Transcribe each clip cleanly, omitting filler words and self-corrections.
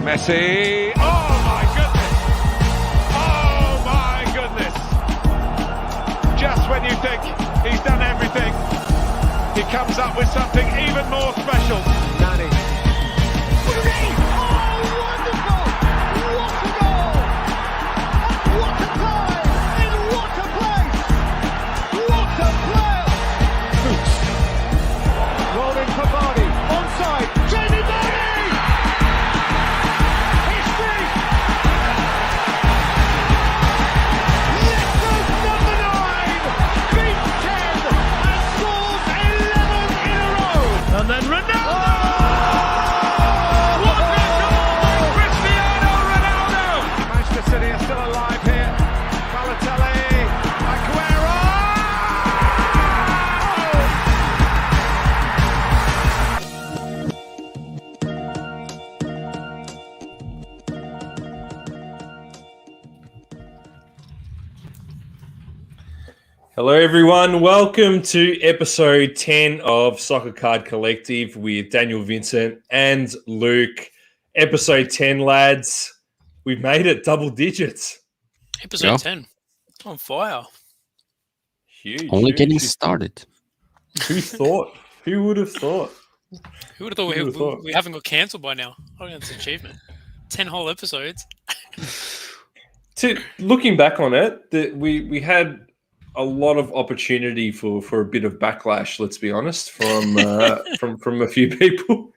Messi. Oh my goodness. Oh my goodness. Just when you think he's done everything, he comes up with something even more special. Nani. Oh, wonderful! What a goal! And what a time! In what a place! What a player! Rolling for Vardy. Onside. Jamie Vardy! History! Leicester number 9 beat 10 and scores 11 in a row. And then Ronaldo! City are still alive here. Balotelli, Aguero! Hello, everyone. Welcome to episode 10 of Soccer Card Collective with Daniel, Vincent, and Luke. Episode 10, lads. We've made it double digits. Episode 10. On fire. Huge. Only getting started. Who thought? Who would have thought? Who would have thought we haven't got cancelled by now? I think that's an achievement. 10 whole episodes. Looking back on it, we had a lot of opportunity for a bit of backlash, let's be honest, from a few people.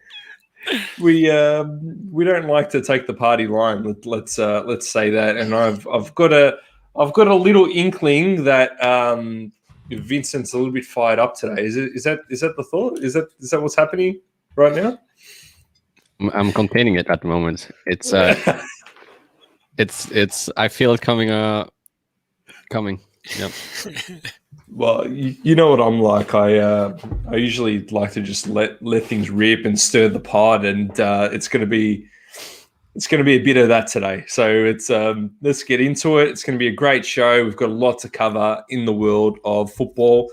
We don't like to take the party line. Let's say that. And I've got a little inkling that Vincent's a little bit fired up today. Is that the thought? Is that what's happening right now? I'm containing it at the moment. It's I feel it coming. Yep. Well, you know what I'm like. I usually like to just let things rip and stir the pot, and it's going to be a bit of that today. So let's get into it. It's going to be a great show. We've got a lot to cover in the world of football.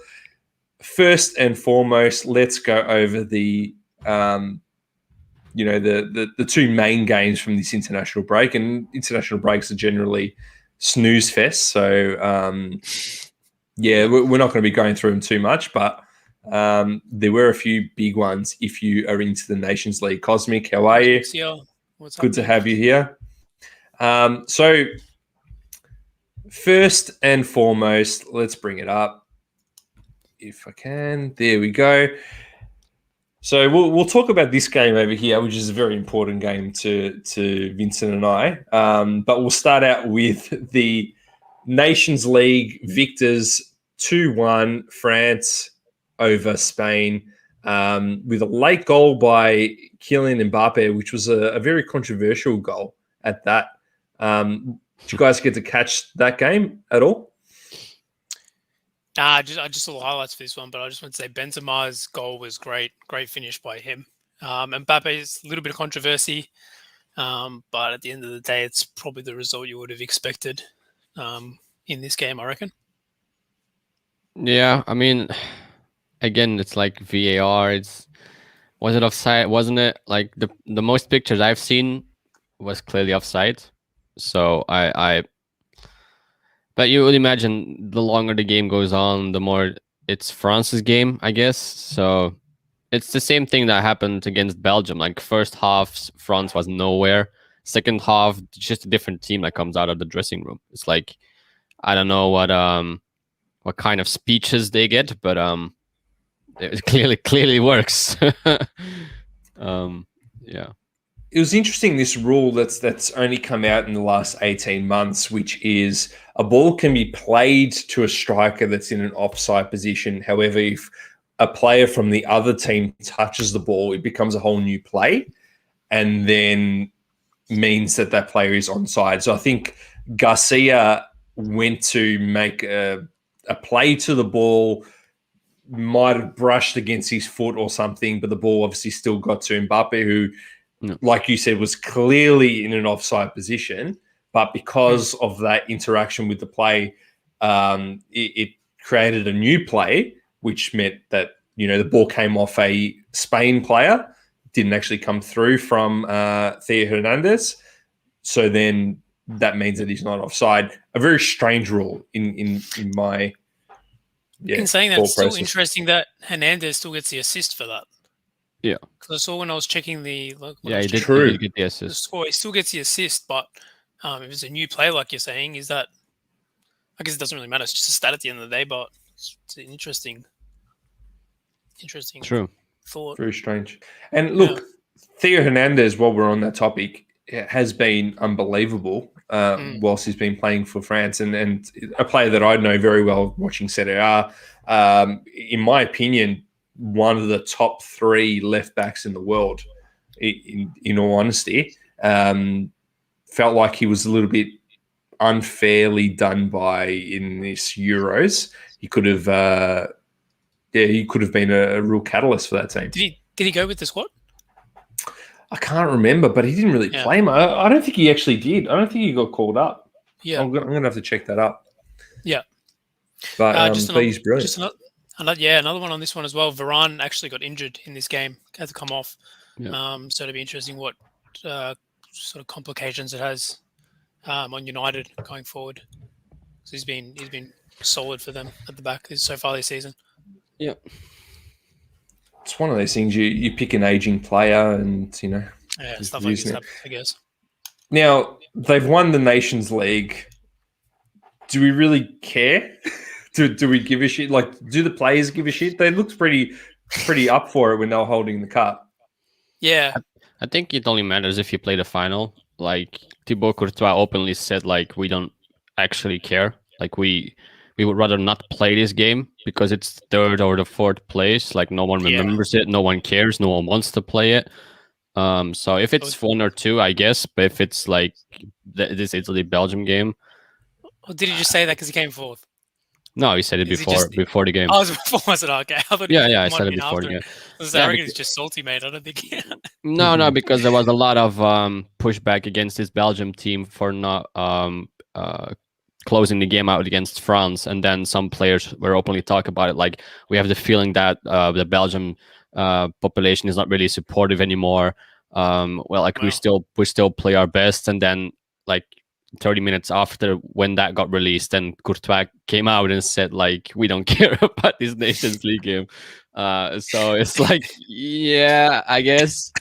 First and foremost, let's go over the two main games from this international break, and international breaks are generally snooze fest. So. Yeah, we're not going to be going through them too much, but there were a few big ones if you are into the Nations League. Cosmic, how are you? Good to have you here. So first and foremost, let's bring it up if I can. There we go. So we'll talk about this game over here, which is a very important game to Vincent and I. But we'll start out with the Nations League victors 2-1 France over Spain with a late goal by Kylian Mbappe, which was a very controversial goal at that. Did you guys get to catch that game at all? I just saw the highlights for this one, but I just want to say Benzema's goal was great. Great finish by him. Mbappe's a little bit of controversy, but at the end of the day, it's probably the result you would have expected in this game, I reckon. Yeah, I mean, again, it's like VAR. Was it offside? Wasn't it? Like the most pictures I've seen was clearly offside. So but you would imagine the longer the game goes on, the more it's France's game, I guess. So it's the same thing that happened against Belgium. Like first half, France was nowhere. Second half, just a different team that comes out of the dressing room. It's like, I don't know what kind of speeches they get, but it clearly works. Yeah. It was interesting, this rule that's only come out in the last 18 months, which is a ball can be played to a striker that's in an offside position. However, if a player from the other team touches the ball, it becomes a whole new play and then means that player is onside. So I think Garcia went to make a play to the ball, might have brushed against his foot or something, but the ball obviously still got to Mbappe, who, like you said, was clearly in an offside position. But because of that interaction with the play, it created a new play, which meant that, the ball came off a Spain player, didn't actually come through from Theo Hernandez. So then that means that he's not offside. A very strange rule in my In saying that, thought it's still process. interesting that Hernandez still gets the assist for that. Yeah. Because I saw when I was checking the Yeah, he True. did get the the assist. score, he still gets the assist. But if it's a new player, like you're saying, is that I guess it doesn't really matter. It's just a stat at the end of the day. But it's an interesting True. thought. Very strange. And look, Theo Hernandez, while we're on that topic, has been unbelievable whilst he's been playing for France, and a player that I know very well watching Serie A. In my opinion, one of the top 3 left backs in the world. In all honesty, felt like he was a little bit unfairly done by in this Euros. He could have, he could have been a real catalyst for that team. Did he go with the squad? I can't remember, but he didn't really play much. I don't think he actually did. I don't think he got called up. Yeah, I'm going to have to check that up. Yeah, but he's brilliant. Just another one on this one as well. Varane actually got injured in this game, had to come off. Yeah. So it'll be interesting what sort of complications it has on United going forward. So he's been solid for them at the back so far this season. Yeah. It's one of those things you pick an aging player and, stuff like this happens, I guess. Now, they've won the Nations League. Do we really care? do we give a shit? Like, do the players give a shit? They looked pretty up for it when they were holding the cup. Yeah. I think it only matters if you play the final. Like, Thibaut Courtois openly said, like, we don't actually care. Like, we would rather not play this game because it's 3rd or the 4th place. Like, no one remembers it. No one cares. No one wants to play it. So if it's 1 or 2, I guess. But if it's like this Italy-Belgium game. Or did he just say that because he came 4th? No, he said it before the game. Oh, it was before, was it? Okay. I said it before the game. I reckon it's just salty, mate. I don't think... No, because there was a lot of pushback against this Belgium team for not closing the game out against France, and then some players were openly talking about it. Like, we have the feeling that the Belgium population is not really supportive anymore. We still play our best, and then like 30 minutes after when that got released, then Courtois came out and said like, we don't care about this Nations League game. So it's like, yeah, I guess.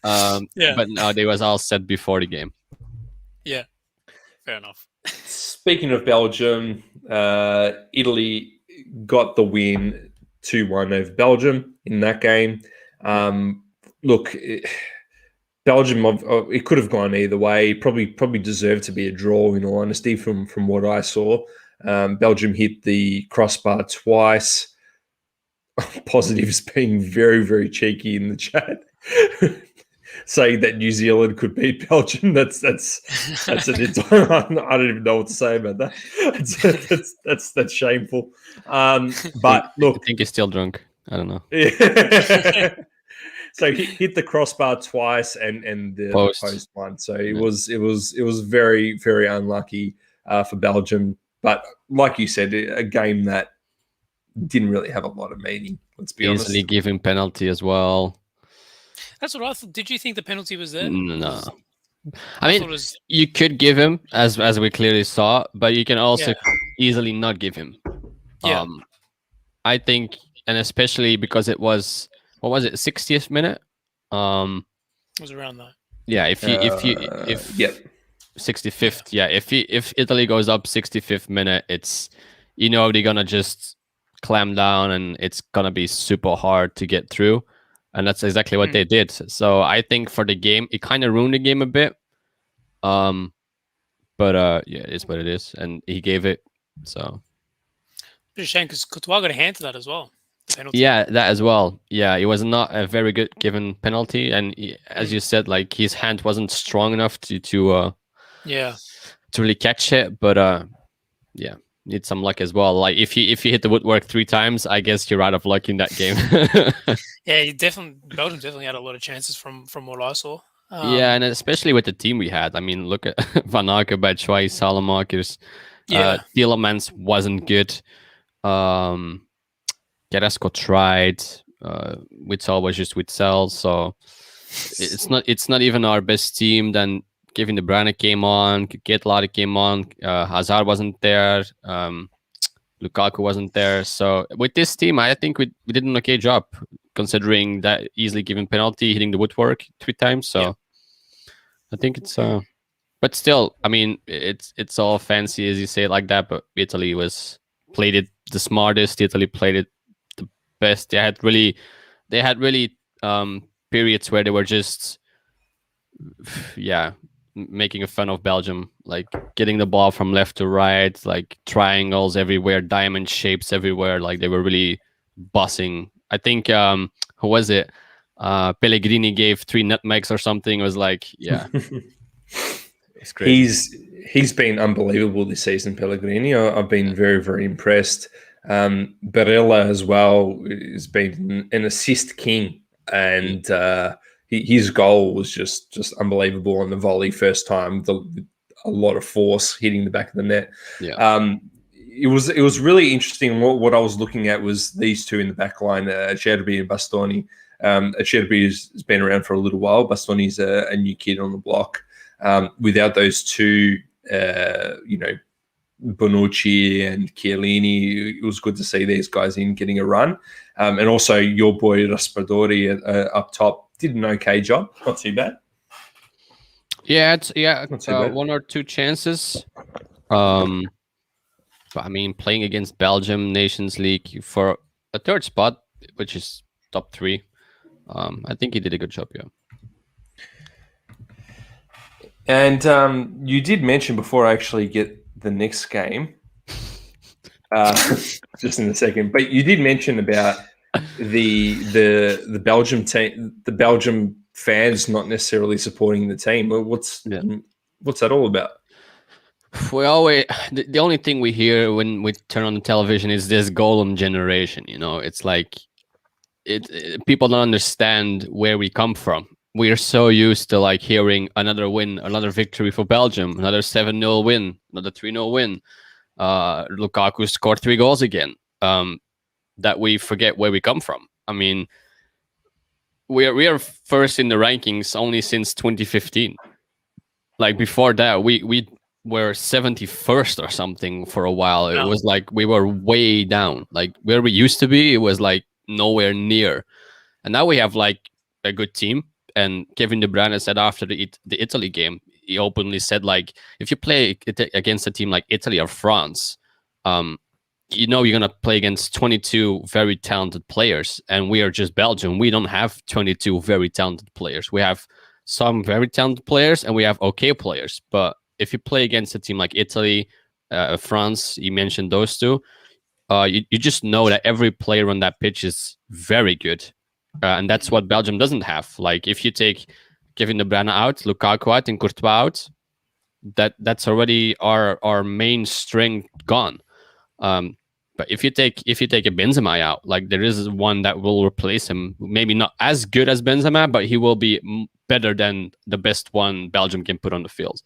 But no, they was all said before the game. Yeah, fair enough. Speaking of Belgium, Italy got the win 2-1 over Belgium in that game. Look, Belgium, it could have gone either way. Probably deserved to be a draw, in all honesty, from what I saw. Belgium hit the crossbar twice. Positives being very, very cheeky in the chat. Saying that New Zealand could beat Belgium, that's an I don't even know what to say about that. That's shameful. But look, I think he's still drunk. I don't know. Yeah. So he hit the crossbar twice and the post one. So it was very, very unlucky for Belgium. But like you said, a game that didn't really have a lot of meaning. Let's be honest. Easily given penalty as well. That's what I thought. Did you think the penalty was there? No. I mean, you could give him, as we clearly saw, but you can also easily not give him. Yeah. I think, and especially because it was, what was it, 60th minute? It was around that. Yeah, if 65th, if Italy goes up 65th minute, it's, they're gonna just clamp down and it's gonna be super hard to get through. And that's exactly what they did. So I think for the game, it kind of ruined the game a bit. But it is what it is. And he gave it. So. It's a shame because Courtois got a hand to that as well. The penalty. Yeah, that as well. Yeah, it was not a very good given penalty. And as you said, like his hand wasn't strong enough to really catch it. But need some luck as well. Like if you hit the woodwork 3 times, I guess you're out of luck in that game. Belgium definitely had a lot of chances from what I saw. And especially with the team we had. I mean, look at Van Aken, Batshuayi, Salamakers. Tielemans wasn't good. Carrasco tried. Witsel was just Witsel. So It's not even our best team. Then Kevin De Bruyne came on, Ketlade came on, Hazard wasn't there, Lukaku wasn't there. So with this team, I think we did an okay job, considering that easily giving penalty, hitting the woodwork 3 times. So I think it's but still, I mean, it's all fancy as you say it like that. But Italy played it the smartest. Italy played it the best. They had really periods where they were just making a fun of Belgium, like getting the ball from left to right, like triangles everywhere, diamond shapes everywhere. Like they were really bossing. I think who was it? Pellegrini gave 3 nutmegs or something. It was like, yeah. It's crazy. He's been unbelievable this season, Pellegrini. I've been very, very impressed. Barella as well has been an assist king, and his goal was just unbelievable on the volley first time. A lot of force hitting the back of the net. Yeah. It was really interesting. What I was looking at was these two in the back line, Acerbi and Bastoni. Acerbi has been around for a little while. Bastoni's a new kid on the block. Without those two, Bonucci and Chiellini, it was good to see these guys getting a run. And also your boy Raspadori up top did an okay job. Not too bad. Yeah, Not too bad. 1 or 2 chances. But I mean, playing against Belgium Nations League for a 3rd spot, which is top 3, I think he did a good job. Yeah. And you did mention before I actually get the next game, just in a second, but you did mention about the Belgium team, the Belgium fans not necessarily supporting the team. What's that all about? The only thing we hear when we turn on the television is this Golem generation. It's like people don't understand where we come from. We are so used to like hearing another win, another victory for Belgium, another 7-0 win, another 3-0 win. Lukaku scored 3 goals again. That we forget where we come from. I mean, we are first in the rankings only since 2015. Like before that, we were 71st or something for a while. It was like we were way down. Like where we used to be, it was like nowhere near. And now we have like a good team. And Kevin De Bruyne said after the Italy game, he openly said, like, if you play against a team like Italy or France, you're going to play against 22 very talented players. And we are just Belgium. We don't have 22 very talented players. We have some very talented players and we have okay players. But if you play against a team like Italy, France, you mentioned those two, you just know that every player on that pitch is very good. And that's what Belgium doesn't have. Like if you take Kevin De Bruyne out, Lukaku out, and Courtois out, that's already our main strength gone. But if you take a Benzema out, like there is one that will replace him. Maybe not as good as Benzema, but he will be better than the best one Belgium can put on the field.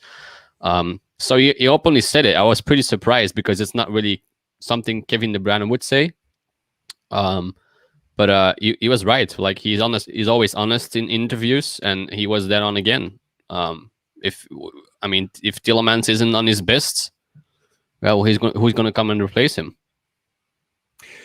So he openly said it. I was pretty surprised because it's not really something Kevin De Bruyne would say. But he was right. Like he's honest. He's always honest in interviews, and he was dead on again. If Tielemans isn't on his best, well, who's going to come and replace him?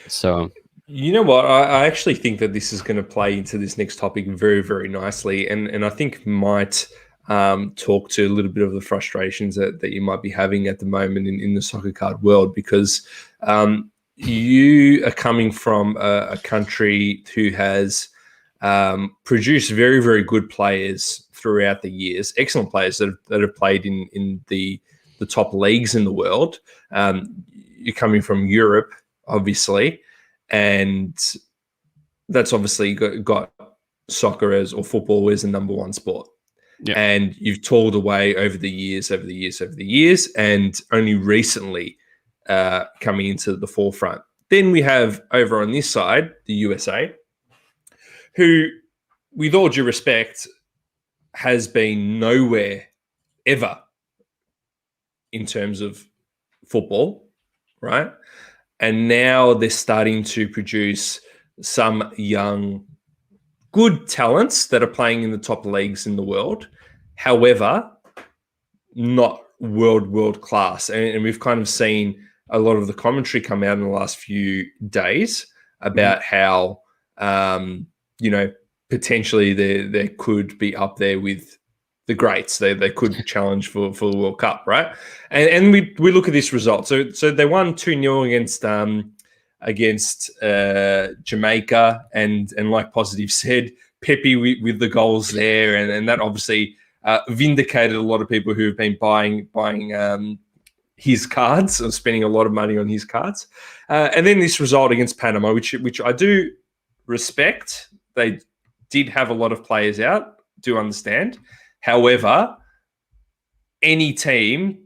So you know what? I actually think that this is going to play into this next topic very, very nicely, and I think might talk to a little bit of the frustrations that you might be having at the moment in the soccer card world, because you are coming from a country who has produced very, very good players throughout the years, excellent players that have played in the top leagues in the world. You're coming from Europe, obviously, and that's obviously got soccer or football as the number one sport. Yeah. And you've toiled away over the years, and only recently coming into the forefront. Then we have over on this side, the USA, who, with all due respect, has been nowhere ever in terms of football, right? And now they're starting to produce some young good talents that are playing in the top leagues in the world. However, not world class. And we've kind of seen a lot of the commentary come out in the last few days about how, potentially they could be up there with the greats. They could challenge for the World Cup, right? And we look at this result. So they won 2-0 against Jamaica, and like Positive said, Pepe with the goals there, and that obviously vindicated a lot of people who have been buying his cards or spending a lot of money on his cards. And then this result against Panama, which I do respect. They did have a lot of players out, do understand. However, any team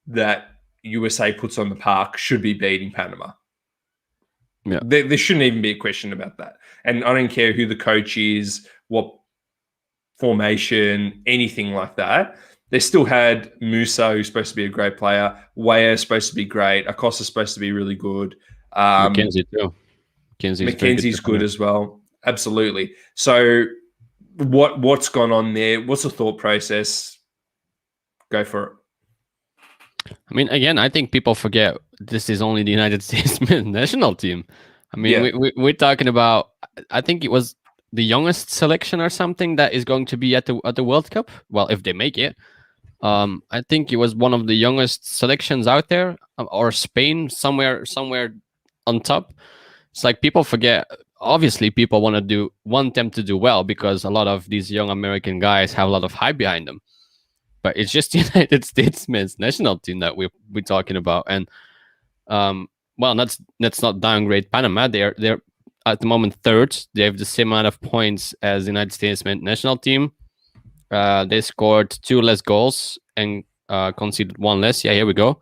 that USA puts on the park should be beating Panama. Yeah, there shouldn't even be a question about that. And I don't care who the coach is, what formation, anything like that. They still had Musa, who's supposed to be a great player. Weah is supposed to be great. Acosta's supposed to be really good. McKenzie too. Mackenzie's good as well. Absolutely. So what's gone on there? What's the thought process? Go for it. I mean, again, I think people forget this is only the United States national team. I mean, we're talking about, I think it was the youngest selection or something that is going to be at the World Cup. Well, if they make it. I think it was one of the youngest selections out there, or Spain, somewhere on top. It's like people forget. Obviously, people want them to do well because a lot of these young American guys have a lot of hype behind them. But it's just the United States men's national team that we're talking about. And well, let's not downgrade Panama. They're at the moment third. They have the same amount of points as the United States men's national team. They scored 2 less goals and conceded 1 less. Yeah, here we go.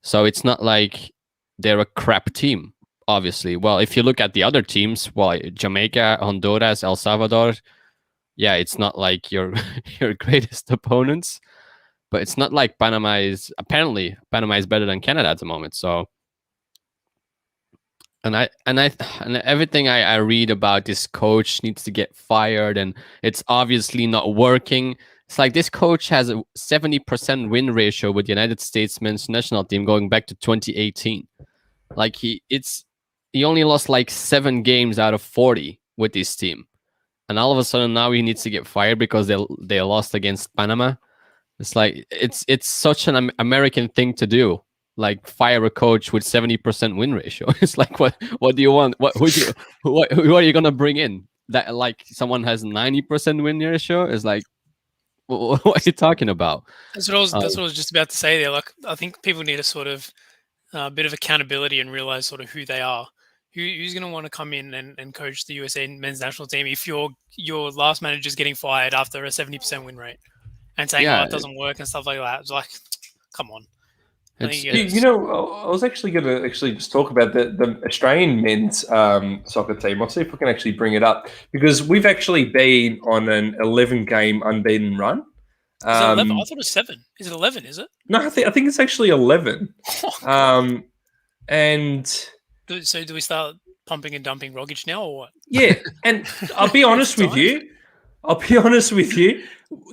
So it's not like they're a crap team, obviously. Well, if you look at the other teams, well, Jamaica, Honduras, El Salvador, yeah, it's not like your greatest opponents. But it's not like Panama is better than Canada at the moment. So, and everything I read about this coach needs to get fired, and it's obviously not working. It's like this coach has a 70% win ratio with the United States men's national team going back to 2018. Like he only lost like 7 games out of 40 with this team, and all of a sudden now he needs to get fired because they lost against Panama. It's like it's such an American thing to do, like fire a coach with 70% win ratio. It's like what do you want? Who are you gonna bring in? That like someone has 90% win ratio? Is like what are you talking about? That's what I was just about to say there. Like I think people need a sort of bit of accountability and realize sort of who they are. Who's going to want to come in and coach the USA men's national team if your last manager is getting fired after a 70% win rate? And saying, it doesn't work and stuff like that. It's like, come on. I was actually going to just talk about the Australian men's soccer team. I'll see if I can actually bring it up because we've actually been on an 11-game unbeaten run. Is it 11? I thought it was 7. Is it 11, is it? No, I think it's actually 11. And... So do we start pumping and dumping Rogic now or what? Yeah, and I'll be honest with you.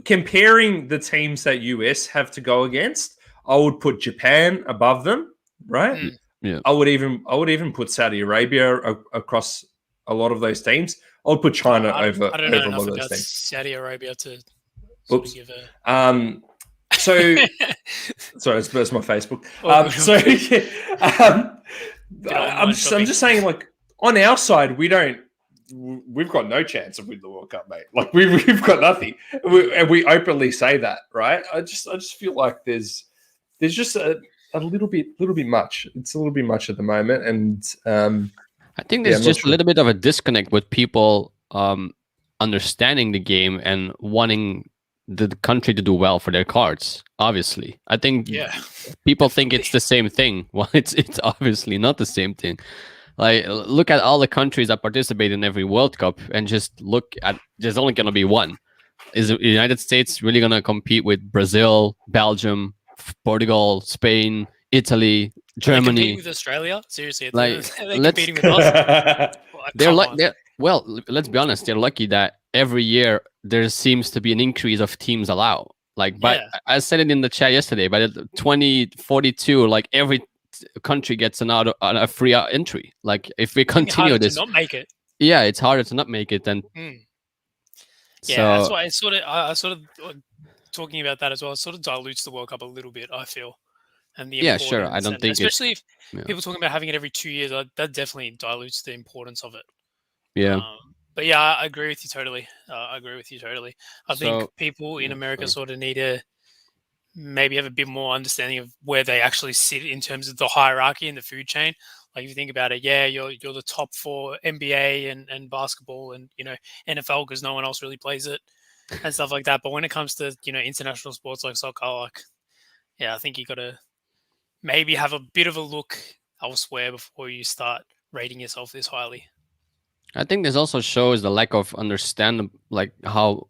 Comparing the teams that US have to go against, I would put Japan above them, right? Yeah. I would even put Saudi Arabia across a lot of those teams. I would put China over I don't know a enough lot of those about teams. Saudi Arabia to Oops. give a... So sorry, that's my Facebook. I'm just saying, like on our side, we've got no chance of winning the World Cup, mate. Like we've got nothing, and we openly say that, right? I just feel like there's just a little bit much. It's a little bit much at the moment, and I think there's just a little bit of a disconnect with people understanding the game and wanting the country to do well for their cards. Obviously, I think people think it's the same thing. Well, it's obviously not the same thing. Like, look at all the countries that participate in every World Cup and just look at, there's only going to be one. Is the United States really going to compete with Brazil, Belgium, Portugal, Spain, Italy, Germany? With Australia? Seriously, like, they're competing with us? Well, let's be honest. They're lucky that every year there seems to be an increase of teams allowed. Like, but I said it in the chat yesterday. By the 2042, like every country gets a free entry. Like, if we continue this, to not make it. Yeah, it's harder to not make it than. Yeah, that's why it's sort of. I sort of talking about that as well. It sort of dilutes the World Cup a little bit, I feel. And the sure. I don't think especially if people talking about having it every 2 years, that definitely dilutes the importance of it. Yeah. But yeah, I agree with you totally. I think people in America sort of need to maybe have a bit more understanding of where they actually sit in terms of the hierarchy in the food chain. Like if you think about it, you're the top for NBA and basketball and NFL because no one else really plays it and stuff like that. But when it comes to international sports like soccer, I think you got to maybe have a bit of a look elsewhere before you start rating yourself this highly. I think this also shows the lack of understanding, like how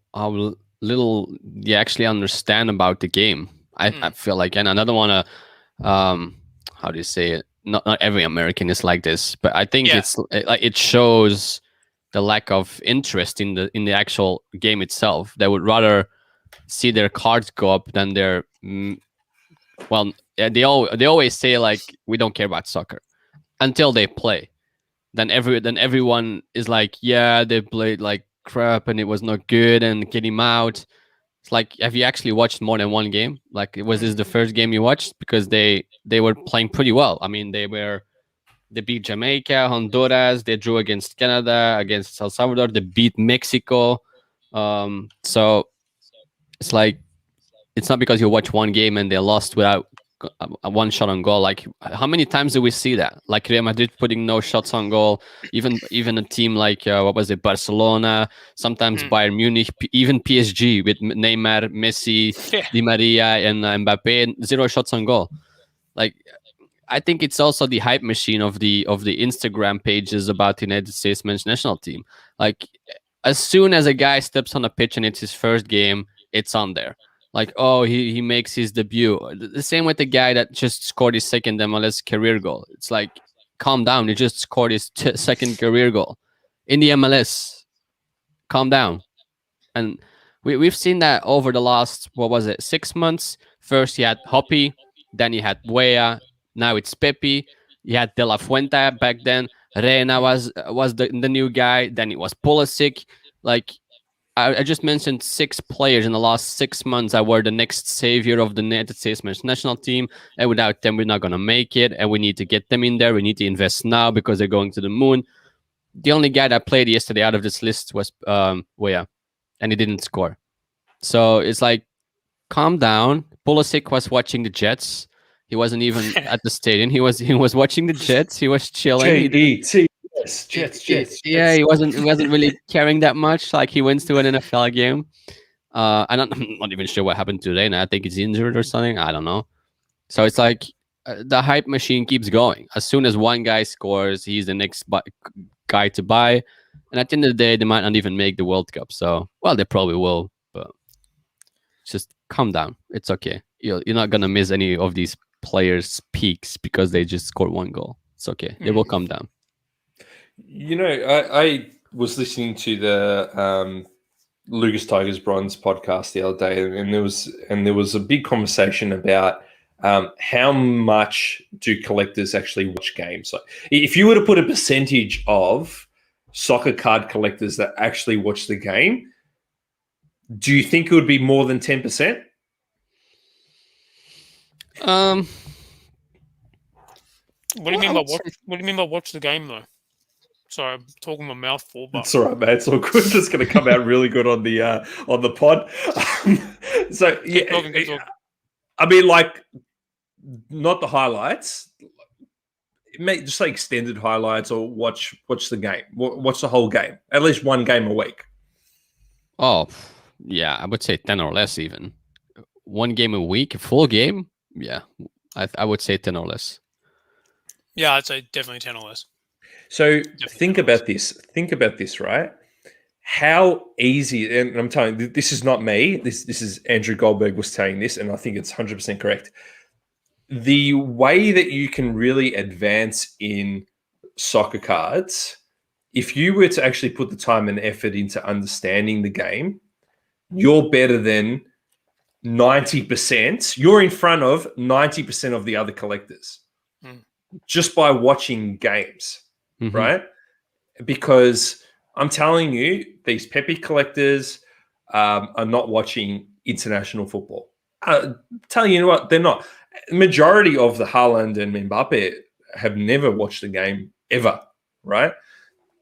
little you actually understand about the game. I feel like, and I don't want to, how do you say it? Not every American is like this, but I think it shows the lack of interest in the actual game itself. They would rather see their cards go up than their. They always say like we don't care about soccer until they play. Then everyone is like, yeah, they played like crap and it was not good and get him out. It's like, have you actually watched more than one game? Like, was this the first game you watched? Because they were playing pretty well. I mean, they beat Jamaica, Honduras, they drew against Canada, against El Salvador, they beat Mexico. So it's like, it's not because you watch one game and they lost without a one shot on goal. Like, how many times do we see that? Like Real Madrid putting no shots on goal. Even a team like Barcelona, sometimes Bayern Munich, even PSG with Neymar, Messi, Di Maria, and Mbappe, 0 shots on goal. Like, I think it's also the hype machine of the Instagram pages about the United States men's national team. Like, as soon as a guy steps on a pitch and it's his first game, it's on there. Like, oh, he makes his debut. The same with the guy that just scored his second MLS career goal. It's like, calm down. He just scored his second career goal in the MLS. Calm down. And we've seen that over the last, 6 months? First, he had Hoppy. Then he had Weah. Now it's Pepe. He had De La Fuente back then. Reina was the new guy. Then it was Pulisic. Like, I just mentioned 6 players in the last 6 months that were the next savior of the United States men's national team. And without them, we're not going to make it. And we need to get them in there. We need to invest now because they're going to the moon. The only guy that played yesterday out of this list was Weah. And he didn't score. So it's like, calm down. Pulisic was watching the Jets. He wasn't even at the stadium. He was watching the Jets. He was chilling. Jets. Yeah, he wasn't really caring that much. Like, he went to an NFL game. I'm not even sure what happened today. And I think he's injured or something. I don't know. So it's like the hype machine keeps going. As soon as one guy scores, he's the next guy to buy. And at the end of the day, they might not even make the World Cup. So, well, they probably will. But just calm down. It's okay. You're not gonna miss any of these players' peaks because they just scored 1 goal. It's okay. It will come down. I was listening to the Lucas Tigers Bronze podcast the other day, and there was a big conversation about how much do collectors actually watch games. Like, if you were to put a percentage of soccer card collectors that actually watch the game, do you think it would be more than 10%? What do you mean by watch? What do you mean by watch the game though? Sorry, I'm talking my mouth full. But it's all right, man. It's all good. It's going to come out really good on the pod. So yeah, I mean, like, not the highlights. Just say extended highlights, or watch the game. Watch the whole game. At least 1 game a week. Oh, yeah, I would say 10 or less even. 1 game a week, a full game. Yeah, I would say 10 or less. Yeah, I'd say definitely 10 or less. So think about this, right? How easy, and I'm telling you, this is not me. This is Andrew Goldberg was saying this, and I think it's 100% correct. The way that you can really advance in soccer cards if you were to actually put the time and effort into understanding the game, you're better than 90%. You're in front of 90% of the other collectors just by watching games, right? Because I'm telling you, these Pepe collectors are not watching international football. Telling you what, they're not. Majority of the Haaland and Mbappe have never watched the game ever, right?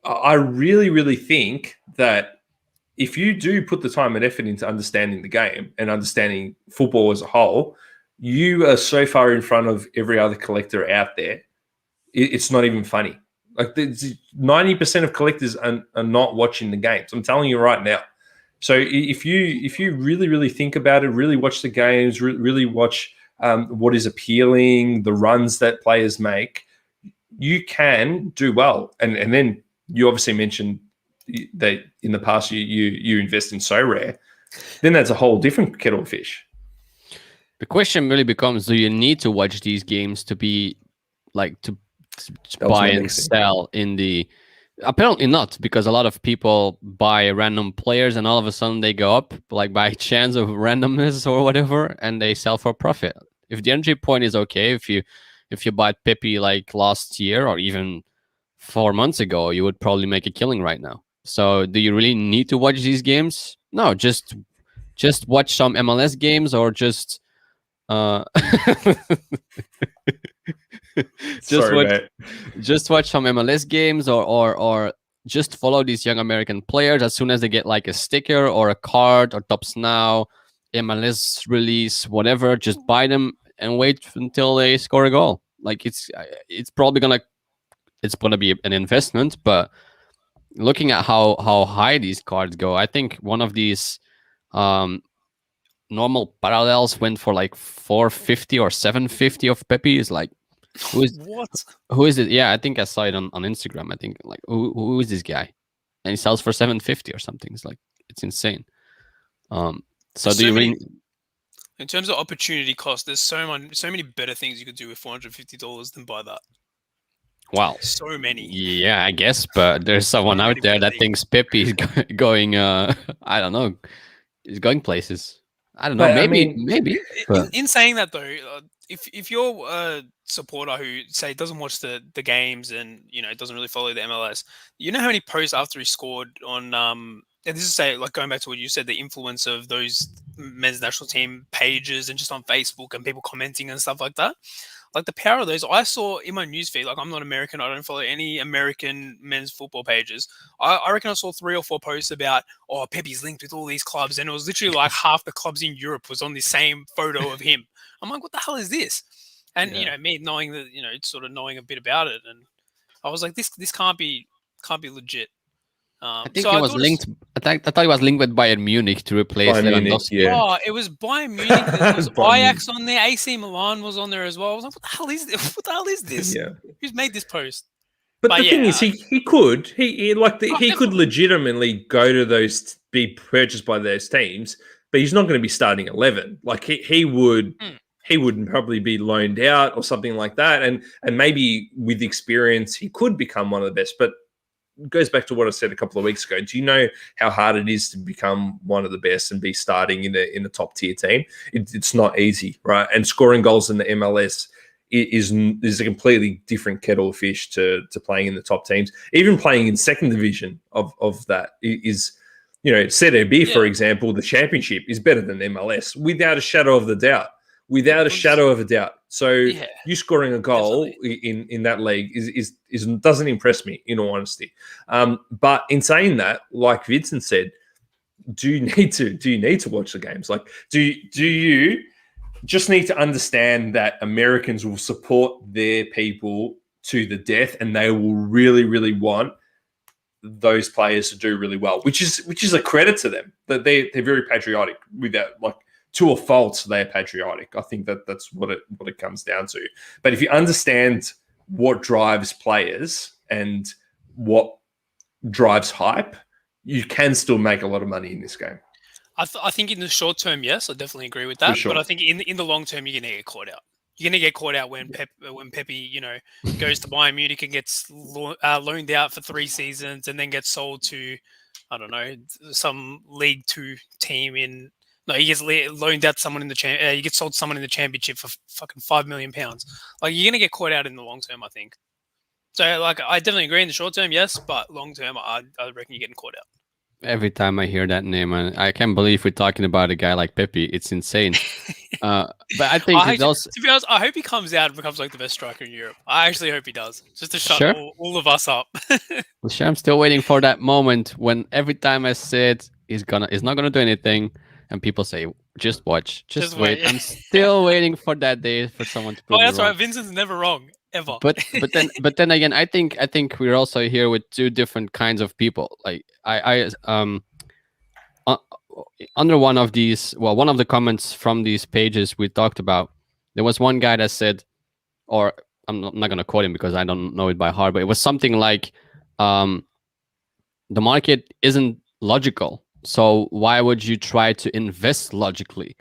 I really, really think that if you do put the time and effort into understanding the game and understanding football as a whole, you are so far in front of every other collector out there. It's not even funny. Like 90% of collectors are not watching the games. I'm telling you right now. So if you really, really think about it, really watch the games, really watch what is appealing, the runs that players make, you can do well. And then you obviously mentioned that in the past you invest in so rare. Then that's a whole different kettle of fish. The question really becomes: do you need to watch these games to be like to buy and sell in the? Apparently not, because a lot of people buy random players and all of a sudden they go up like by chance of randomness or whatever, and they sell for profit. If the entry point is okay, if you bought Pepe like last year or even 4 months ago, you would probably make a killing right now. So do you really need to watch these games? No, just watch some MLS games or just just watch some MLS games or just follow these young American players. As soon as they get like a sticker or a card or Tops Now, MLS release, whatever, just buy them and wait until they score a goal. Like it's probably gonna be an investment, but looking at how high these cards go, I think one of these normal parallels went for like 450 or 750 of Pepe. Is like, who is it? Yeah, I think I saw it on Instagram. I think like who is this guy? And he sells for 750 or something. It's like, it's insane. So do you really? In terms of opportunity cost, there's so many better things you could do with $450 than buy that. Wow, so many. Yeah, I guess, but there's someone out there that thinks Pepe is going. I don't know, is going places. I don't know. But, maybe. But... In saying that though, if you're a supporter who say doesn't watch the games and doesn't really follow the MLS, you know how many posts after he scored on and this is say like going back to what you said, the influence of those men's national team pages and just on Facebook and people commenting and stuff like that. Like the power of those, I saw in my newsfeed. Like I'm not American, I don't follow any American men's football pages. I reckon I saw 3 or 4 posts about, Pepe's linked with all these clubs, and it was literally like half the clubs in Europe was on the same photo of him. I'm like, what the hell is this? And me knowing that, sort of knowing a bit about it, and I was like, this can't be legit. I think it was linked. I thought it was linked with Bayern Munich to replace Lewandowski. Yeah. Oh, it was Bayern Munich. There was Ajax on there. AC Milan was on there as well. I was like, what the hell is this? What the hell is this? Yeah. Who's made this post? But the thing is, he could legitimately go to those, be purchased by those teams, but he's not going to be starting 11. Like he would probably be loaned out or something like that, and maybe with experience he could become one of the best. But it goes back to what I said a couple of weeks ago. Do you know how hard it is to become one of the best and be starting in a top tier team? It's not easy, right? And scoring goals in the MLS is a completely different kettle of fish to playing in the top teams. Even playing in second division of that is, Serie B, for example, the championship is better than MLS without a shadow of a doubt. So you scoring a goal in that league is doesn't impress me, in all honesty. But in saying that, like Vincent said, do you need to watch the games? Like, do you just need to understand that Americans will support their people to the death, and they will really, really want those players to do really well, which is a credit to them. That they're very patriotic with that, like. To a fault, they're patriotic. I think that's what it comes down to. But if you understand what drives players and what drives hype, you can still make a lot of money in this game. I think in the short term, yes, I definitely agree with that. For sure. But I think in the long term, you're going to get caught out. you're gonna get caught out when Pepe, you know, goes to Bayern Munich and gets loaned out for 3 seasons and then gets sold to, I don't know, some League Two team in. No, he gets loaned out to someone in the he gets sold to someone in the Championship for fucking £5 million. Like, you're gonna get caught out in the long term, I think. So, like, I definitely agree in the short term, yes, but long term, I reckon you're getting caught out. Every time I hear that name, I can't believe we're talking about a guy like Pepe. It's insane. But I think to be honest, I hope he comes out and becomes like the best striker in Europe. I actually hope he does, just to shut all of us up. Well, sure, I'm still waiting for that moment when every time I say it, he's not gonna do anything, and people say, "Just watch, just wait." Yeah. I'm still waiting for that day for someone to prove Oh, that's me wrong. right. Vincent's never wrong, ever. But then again, I think we're also here with two different kinds of people. Like under one of the comments from these pages we talked about, there was one guy that said, or I'm not going to quote him because I don't know it by heart, but it was something like, the market isn't logical, so why would you try to invest logically?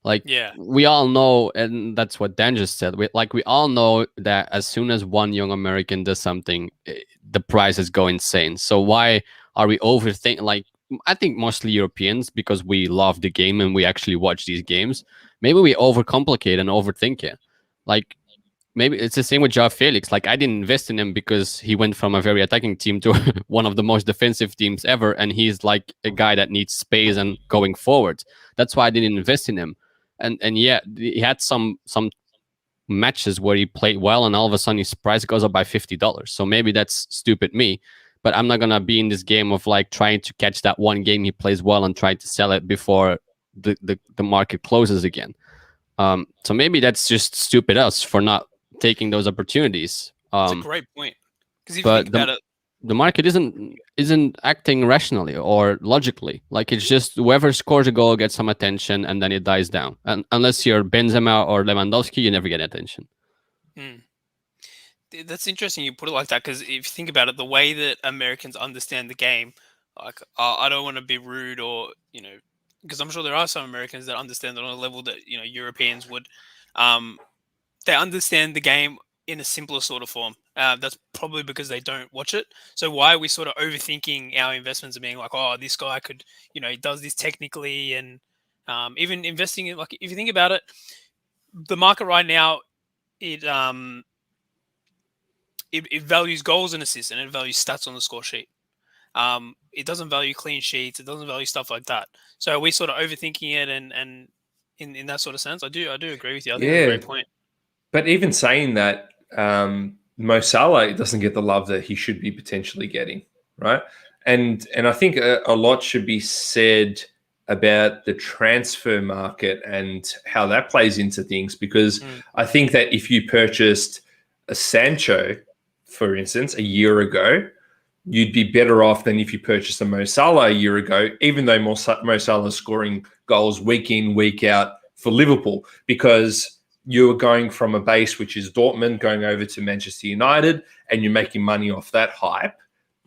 Like, Yeah. we all know, and that's what Dan just said. We all know that as soon as one young American does something, the prices go insane. So why are we overthinking? Like, I think mostly Europeans, because we love the game and we actually watch these games. Maybe we overcomplicate and overthink it. Like, maybe it's the same with Joao Felix. Like, I didn't invest in him because he went from a very attacking team to one of the most defensive teams ever, and he's like a guy that needs space and going forward. That's why I didn't invest in him. And yeah, he had some matches where he played well, and all of a sudden his price goes up by $50. So maybe that's stupid me, but I'm not gonna be in this game of like trying to catch that one game he plays well and try to sell it before the market closes again. So maybe that's just stupid us for not taking those opportunities. That's a great point. Because if you think about it, the market isn't acting rationally or logically. Like, it's just whoever scores a goal gets some attention and then it dies down. And unless you're Benzema or Lewandowski, you never get attention. That's interesting you put it like that, because if you think about it, the way that Americans understand the game, like, I don't want to be rude, or, you know, because I'm sure there are some Americans that understand it on a level that, you know, Europeans would. They understand the game in a simpler sort of form. That's probably because they don't watch it. So why are we sort of overthinking our investments and being like, oh, this guy could, you know, he does this technically, and even investing in, like, if you think about it, the market right now, it values goals and assists, and it values stats on the score sheet. It doesn't value clean sheets. It doesn't value stuff like that. So are we sort of overthinking it, and in that sort of sense, I do agree with you. I think that's a great point. But even saying that, Mo Salah doesn't get the love that he should be potentially getting, right? And I think a lot should be said about the transfer market and how that plays into things, because I think that if you purchased a Sancho, for instance, a year ago, you'd be better off than if you purchased a Mo Salah a year ago, even though Mo Salah is scoring goals week in, week out for Liverpool, because you're going from a base which is Dortmund going over to Manchester United, and you're making money off that hype,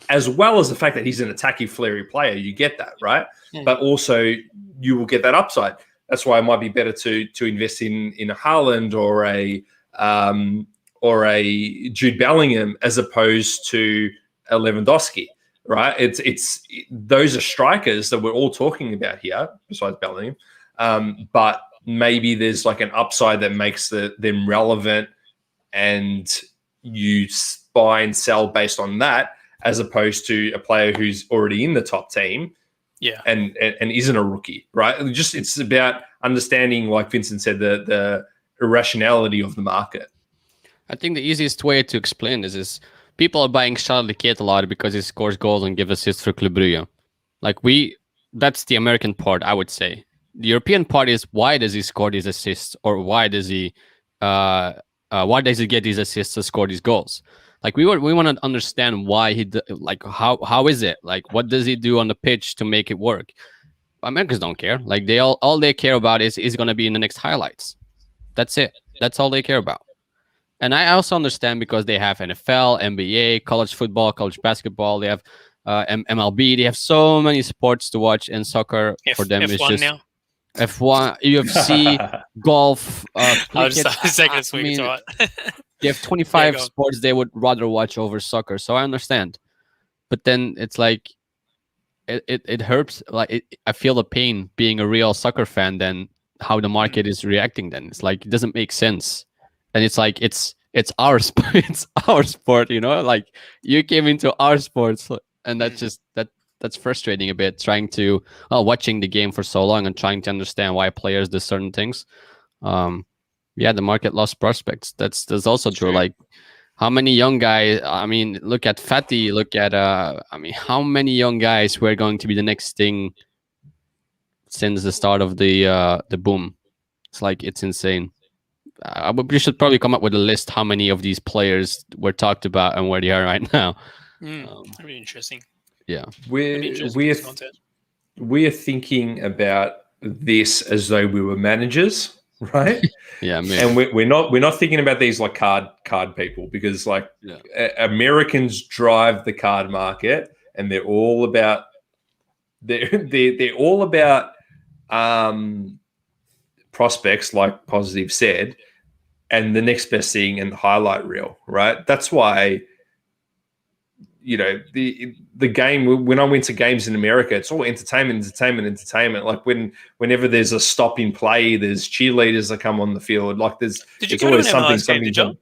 as well as the fact that he's an attacking, flary player. You get that, right? But also you will get that upside. That's why it might be better to invest in a Haaland or a Jude Bellingham as opposed to a Lewandowski, right? It's those are strikers that we're all talking about here, besides Bellingham, but maybe there's like an upside that makes them relevant, and you buy and sell based on that, as opposed to a player who's already in the top team, and isn't a rookie, right? It's about understanding, like Vincent said, the irrationality of the market. I think the easiest way to explain this is people are buying Charles Liquet a lot because he scores goals and gives assists for Club Brugge. Like, that's the American part, I would say. The European part is, why does he score these assists, or why does he get these assists to score these goals? Like, we want to understand why like, how is it? Like, what does he do on the pitch to make it work? Americans don't care. Like, all they care about is going to be in the next highlights. That's it. That's all they care about. And I also understand, because they have NFL, NBA, college football, college basketball. They have MLB. They have so many sports to watch, and soccer for them is just now. F1, UFC, golf, I was cricket. just taking I a swing. mean, It's all right. they have Yeah, 25 go on. sports they would rather watch over soccer. So I understand. But then it's like, it hurts. Like, I feel the pain being a real soccer fan than how the market is reacting. Then it's like, it doesn't make sense. And it's like, it's our sport. It's our sport, like you came into our sports, and that's just that's frustrating a bit, trying to watching the game for so long and trying to understand why players do certain things. Yeah, the market lost prospects. That's also true. Like, how many young guys? I mean, look at Fatty. Look at I mean, how many young guys who are going to be the next thing since the start of the boom? It's like, it's insane. We should probably come up with a list how many of these players were talked about and where they are right now. That'd be interesting. Yeah, we're thinking about this as though we were managers, right? Yeah, maybe. And we're not thinking about these like card people, because like Americans drive the card market, and they're all about prospects, like Positive said, and the next best thing and the highlight reel, right? That's why, the game, when I went to games in America, it's all entertainment. Like whenever there's a stop in play, there's cheerleaders that come on the field. Like Did you it's go to always an MLS game, did you?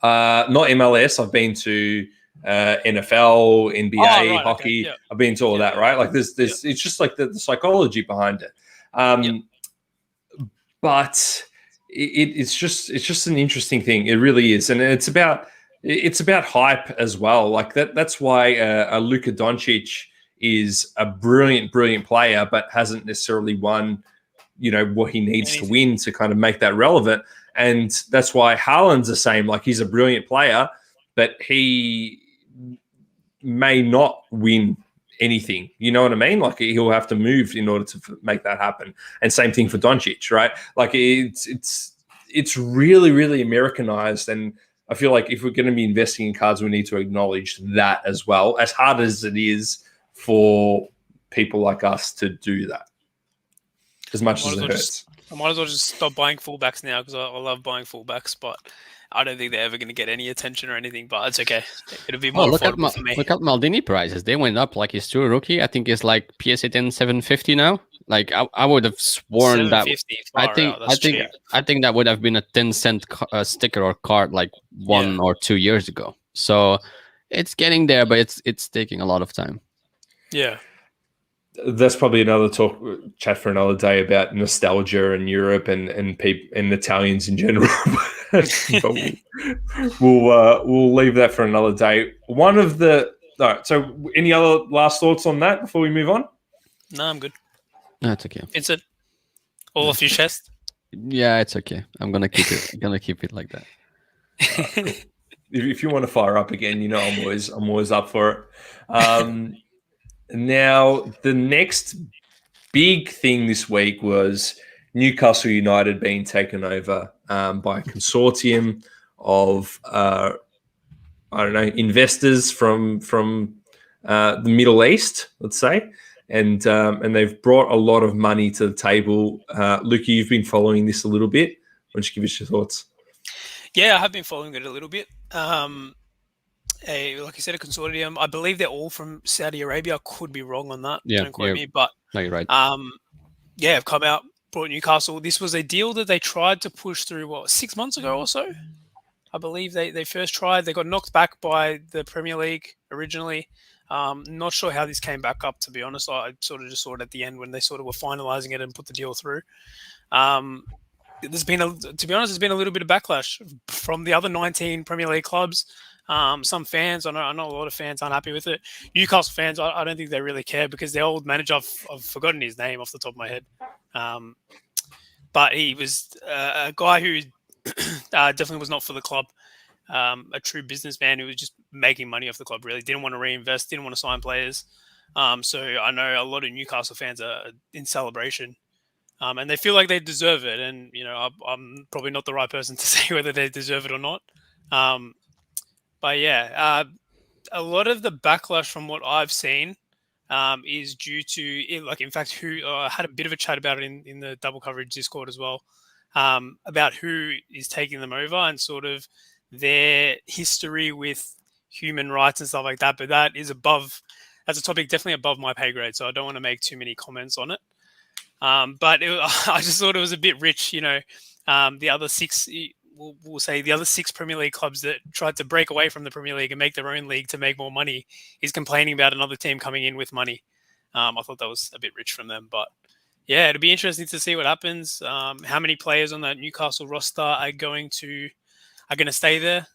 not MLS. I've been to NFL, NBA, hockey. Okay. Yeah. I've been to all that, right? Like there's it's just like the psychology behind it. But it's just an interesting thing. It really is, and it's about hype as well. Like that's why Luka Doncic is a brilliant player, but hasn't necessarily won, what he needs to win to kind of make that relevant. And that's why Haaland's the same. Like, he's a brilliant player, but he may not win anything. You know what I mean? Like, he'll have to move in order to make that happen. And same thing for Doncic, right? Like, it's really, really Americanized. And I feel like if we're going to be investing in cards, we need to acknowledge that as well, as hard as it is for people like us to do that, as much as it hurts. I might as well just stop buying fullbacks now, because I love buying fullbacks, but I don't think they're ever going to get any attention or anything, but it's okay. It'll be more affordable for me. Look at Maldini prices. They went up. Like, he's still a rookie. I think it's like PSA 10 750 now. Like, I would have sworn that I think that would have been a 10-cent sticker or card like 1 or 2 years ago. So it's getting there, but it's taking a lot of time. Yeah. That's probably another chat for another day about nostalgia in Europe and Italians in general. But we'll leave that for another day. All right, so any other last thoughts on that before we move on? No, I'm good. No, it's okay. Vincent, all off your chest? Yeah, it's okay. I'm gonna keep it like that. Cool. If you want to fire up again, I'm always up for it. Now, the next big thing this week was Newcastle United being taken over by a consortium of investors from the Middle East, let's say, and they've brought a lot of money to the table. Luke, you've been following this a little bit. Why don't you give us your thoughts? Yeah, I have been following it a little bit. Like you said, a consortium. I believe they're all from Saudi Arabia. I could be wrong on that. Yeah, don't quote me, but no, you're right. Have come out, brought Newcastle. This was a deal that they tried to push through 6 months ago or so. I believe they first tried. They got knocked back by the Premier League originally. Not sure how this came back up, to be honest. I sort of just saw it at the end when they sort of were finalising it and put the deal through. There's been there's been a little bit of backlash from the other 19 Premier League clubs. Some fans, I know a lot of fans aren't happy with it. Newcastle fans, I don't think they really care, because their old manager, I've forgotten his name off the top of my head. But he was a guy who definitely was not for the club. A true businessman who was just making money off the club, really. Didn't want to reinvest, didn't want to sign players. So I know a lot of Newcastle fans are in celebration. And they feel like they deserve it. And, I'm probably not the right person to say whether they deserve it or not. But yeah, a lot of the backlash from what I've seen is due to, like, in fact, who I had a bit of a chat about it in the double coverage Discord as well, about who is taking them over and sort of their history with human rights and stuff like that. But that's a topic definitely above my pay grade, so I don't want to make too many comments on it. But I just thought it was a bit rich, the other six. We'll say the other 6 Premier League clubs that tried to break away from the Premier League and make their own league to make more money is complaining about another team coming in with money. I thought that was a bit rich from them, but yeah, it'll be interesting to see what happens. How many players on that Newcastle roster are going to stay there?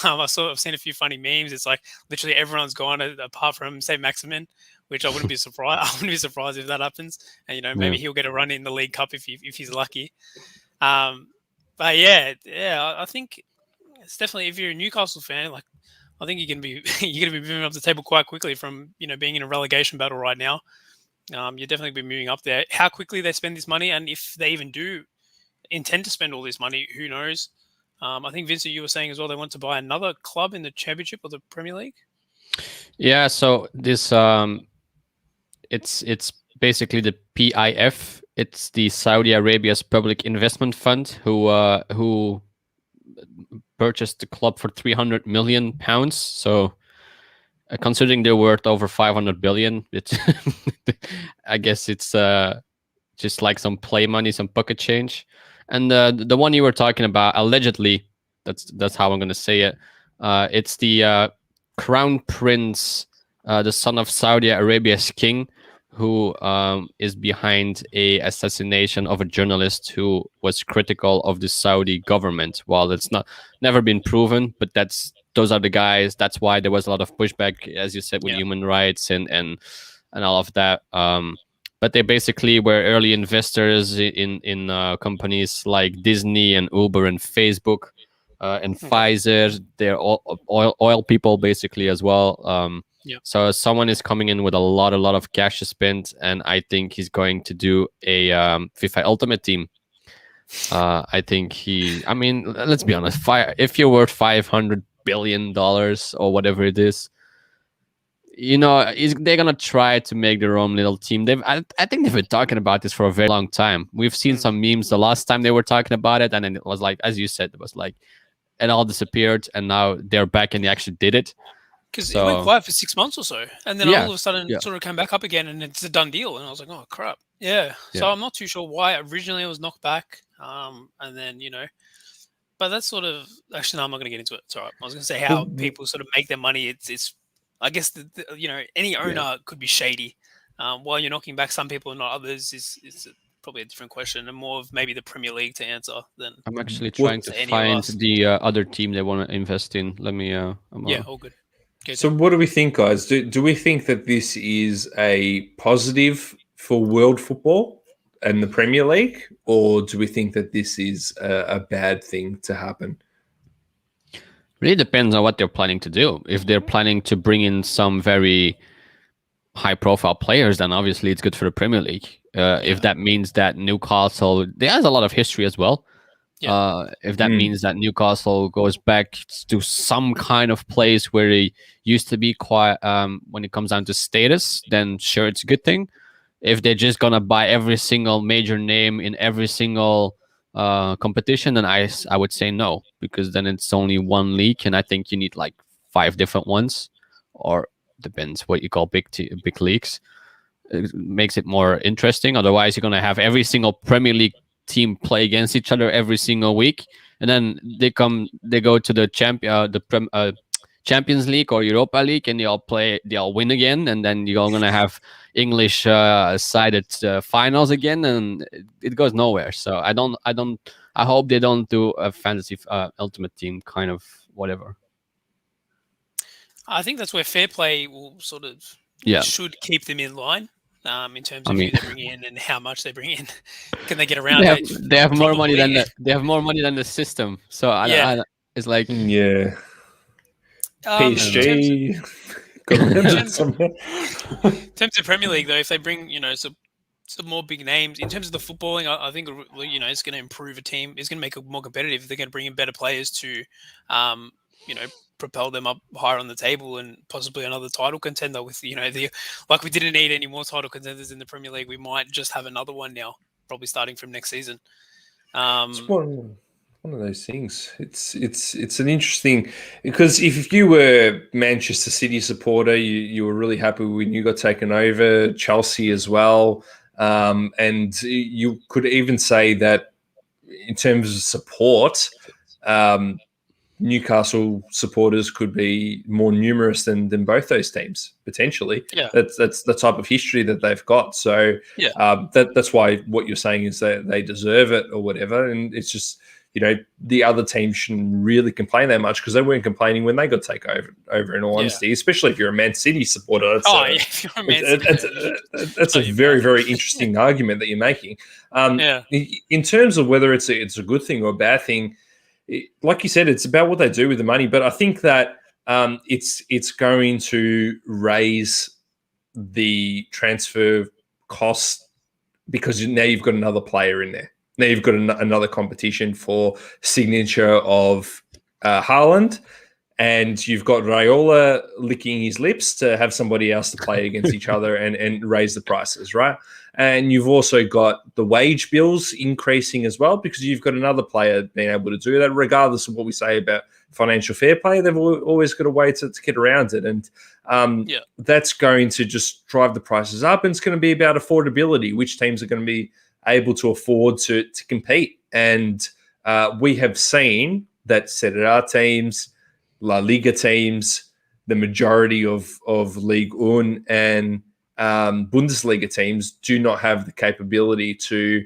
I've seen a few funny memes. It's like literally everyone's gone apart from, say, Maximin, which I wouldn't be surprised. I wouldn't be surprised if that happens. And maybe he'll get a run in the League Cup if he's lucky. But yeah, I think it's definitely, if you're a Newcastle fan, like, I think you're gonna be moving up the table quite quickly from being in a relegation battle right now. You're definitely be moving up there. How quickly they spend this money, and if they even do intend to spend all this money, who knows? I think, Vincent, you were saying as well they want to buy another club in the Championship or the Premier League. Yeah, so this it's basically the PIF. It's the Saudi Arabia's Public Investment Fund who purchased the club for £300 million. So, considering they're worth over 500 billion, it's I guess it's just like some play money, some pocket change. And the one you were talking about, allegedly, that's how I'm going to say it. It's the Crown Prince, the son of Saudi Arabia's king, who is behind a assassination of a journalist who was critical of the Saudi government. While it's never been proven, but those are the guys. That's why there was a lot of pushback, as you said, with human rights and all of that. But they basically were early investors in companies like Disney and Uber and Facebook and Pfizer. They're all oil people basically as well. So someone is coming in with a lot of cash to spend, and I think he's going to do a FIFA Ultimate Team. I think let's be honest. If you're worth $500 billion or whatever it is, they're gonna try to make their own little team. I think they've been talking about this for a very long time. We've seen some memes the last time they were talking about it, and then it was like, as you said, it was like it all disappeared, and now they're back and they actually did it. Because it went quiet for 6 months or so, and then all of a sudden it sort of came back up again, and it's a done deal. And I was like, oh crap, So I'm not too sure why originally it was knocked back, and then but that's sort of, actually no, I'm not going to get into it. It's all right. I was going to say how people sort of make their money. It's I guess any owner could be shady. While you're knocking back some people and not others is probably a different question, and more of maybe the Premier League to answer than. I'm actually trying to find the other team they want to invest in. Let me. All good. So what do we think, guys? Do we think that this is a positive for world football and the Premier League, or do we think that this is a bad thing to happen? Really depends on what they're planning to do. If they're planning to bring in some very high-profile players, then obviously it's good for the Premier League. If that means that Newcastle, there has a lot of history as well. If that means that Newcastle goes back to some kind of place where they used to be quite, when it comes down to status, then sure, it's a good thing. If they're just gonna buy every single major name in every single competition, then I would say no, because then it's only one league, and I think you need like 5 different ones, or depends what you call big leagues. It makes it more interesting. Otherwise, you're gonna have every single Premier League team play against each other every single week, and then they go to the Champions League or Europa League, and they all win again, and then you're all gonna have English sided finals again, and it goes nowhere. So I hope they don't do a fantasy ultimate team kind of whatever. I think that's where fair play will sort of should keep them in line. In terms of who they bring in and how much they bring in, can they get around? They have more money than the system. So it's like PSG. In terms of Premier League, though, if they bring some more big names in terms of the footballing, I think it's going to improve a team. It's going to make it more competitive. They're going to bring in better players to propel them up higher on the table and possibly another title contender with, like we didn't need any more title contenders in the Premier League. We might just have another one now, probably starting from next season. It's one of those things. It's an interesting, because if you were Manchester City supporter, you were really happy when you got taken over, Chelsea as well, and you could even say that in terms of support, Newcastle supporters could be more numerous than both those teams potentially. Yeah, that's the type of history that they've got. So that's why what you're saying is that they deserve it or whatever. And it's just, the other team shouldn't really complain that much because they weren't complaining when they got taken over. In all honesty, especially if you're a Man City supporter. If you're a Man City, that's a very, very interesting argument that you're making. In terms of whether it's a good thing or a bad thing, like you said, it's about what they do with the money. But I think that it's going to raise the transfer cost because now you've got another player in there. Now you've got another competition for signature of Haaland, and you've got Raiola licking his lips to have somebody else to play against each other and raise the prices, right? And you've also got the wage bills increasing as well because you've got another player being able to do that, regardless of what we say about financial fair play. They've always got a way to get around it. And that's going to just drive the prices up. And it's going to be about affordability, which teams are going to be able to afford to compete. And we have seen that Serie A teams, La Liga teams, the majority of Ligue 1 and Bundesliga teams do not have the capability to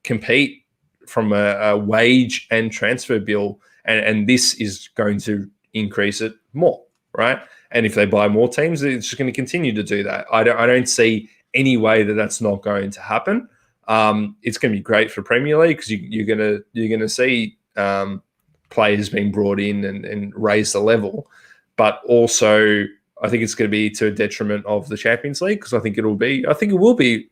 compete from a wage and transfer bill. And this is going to increase it more, right? And if they buy more teams, it's just going to continue to do that. I don't see any way that that's not going to happen. It's going to be great for Premier League because you're going to see players being brought in and raise the level, but also I think it's going to be to a detriment of the Champions League because I think it will be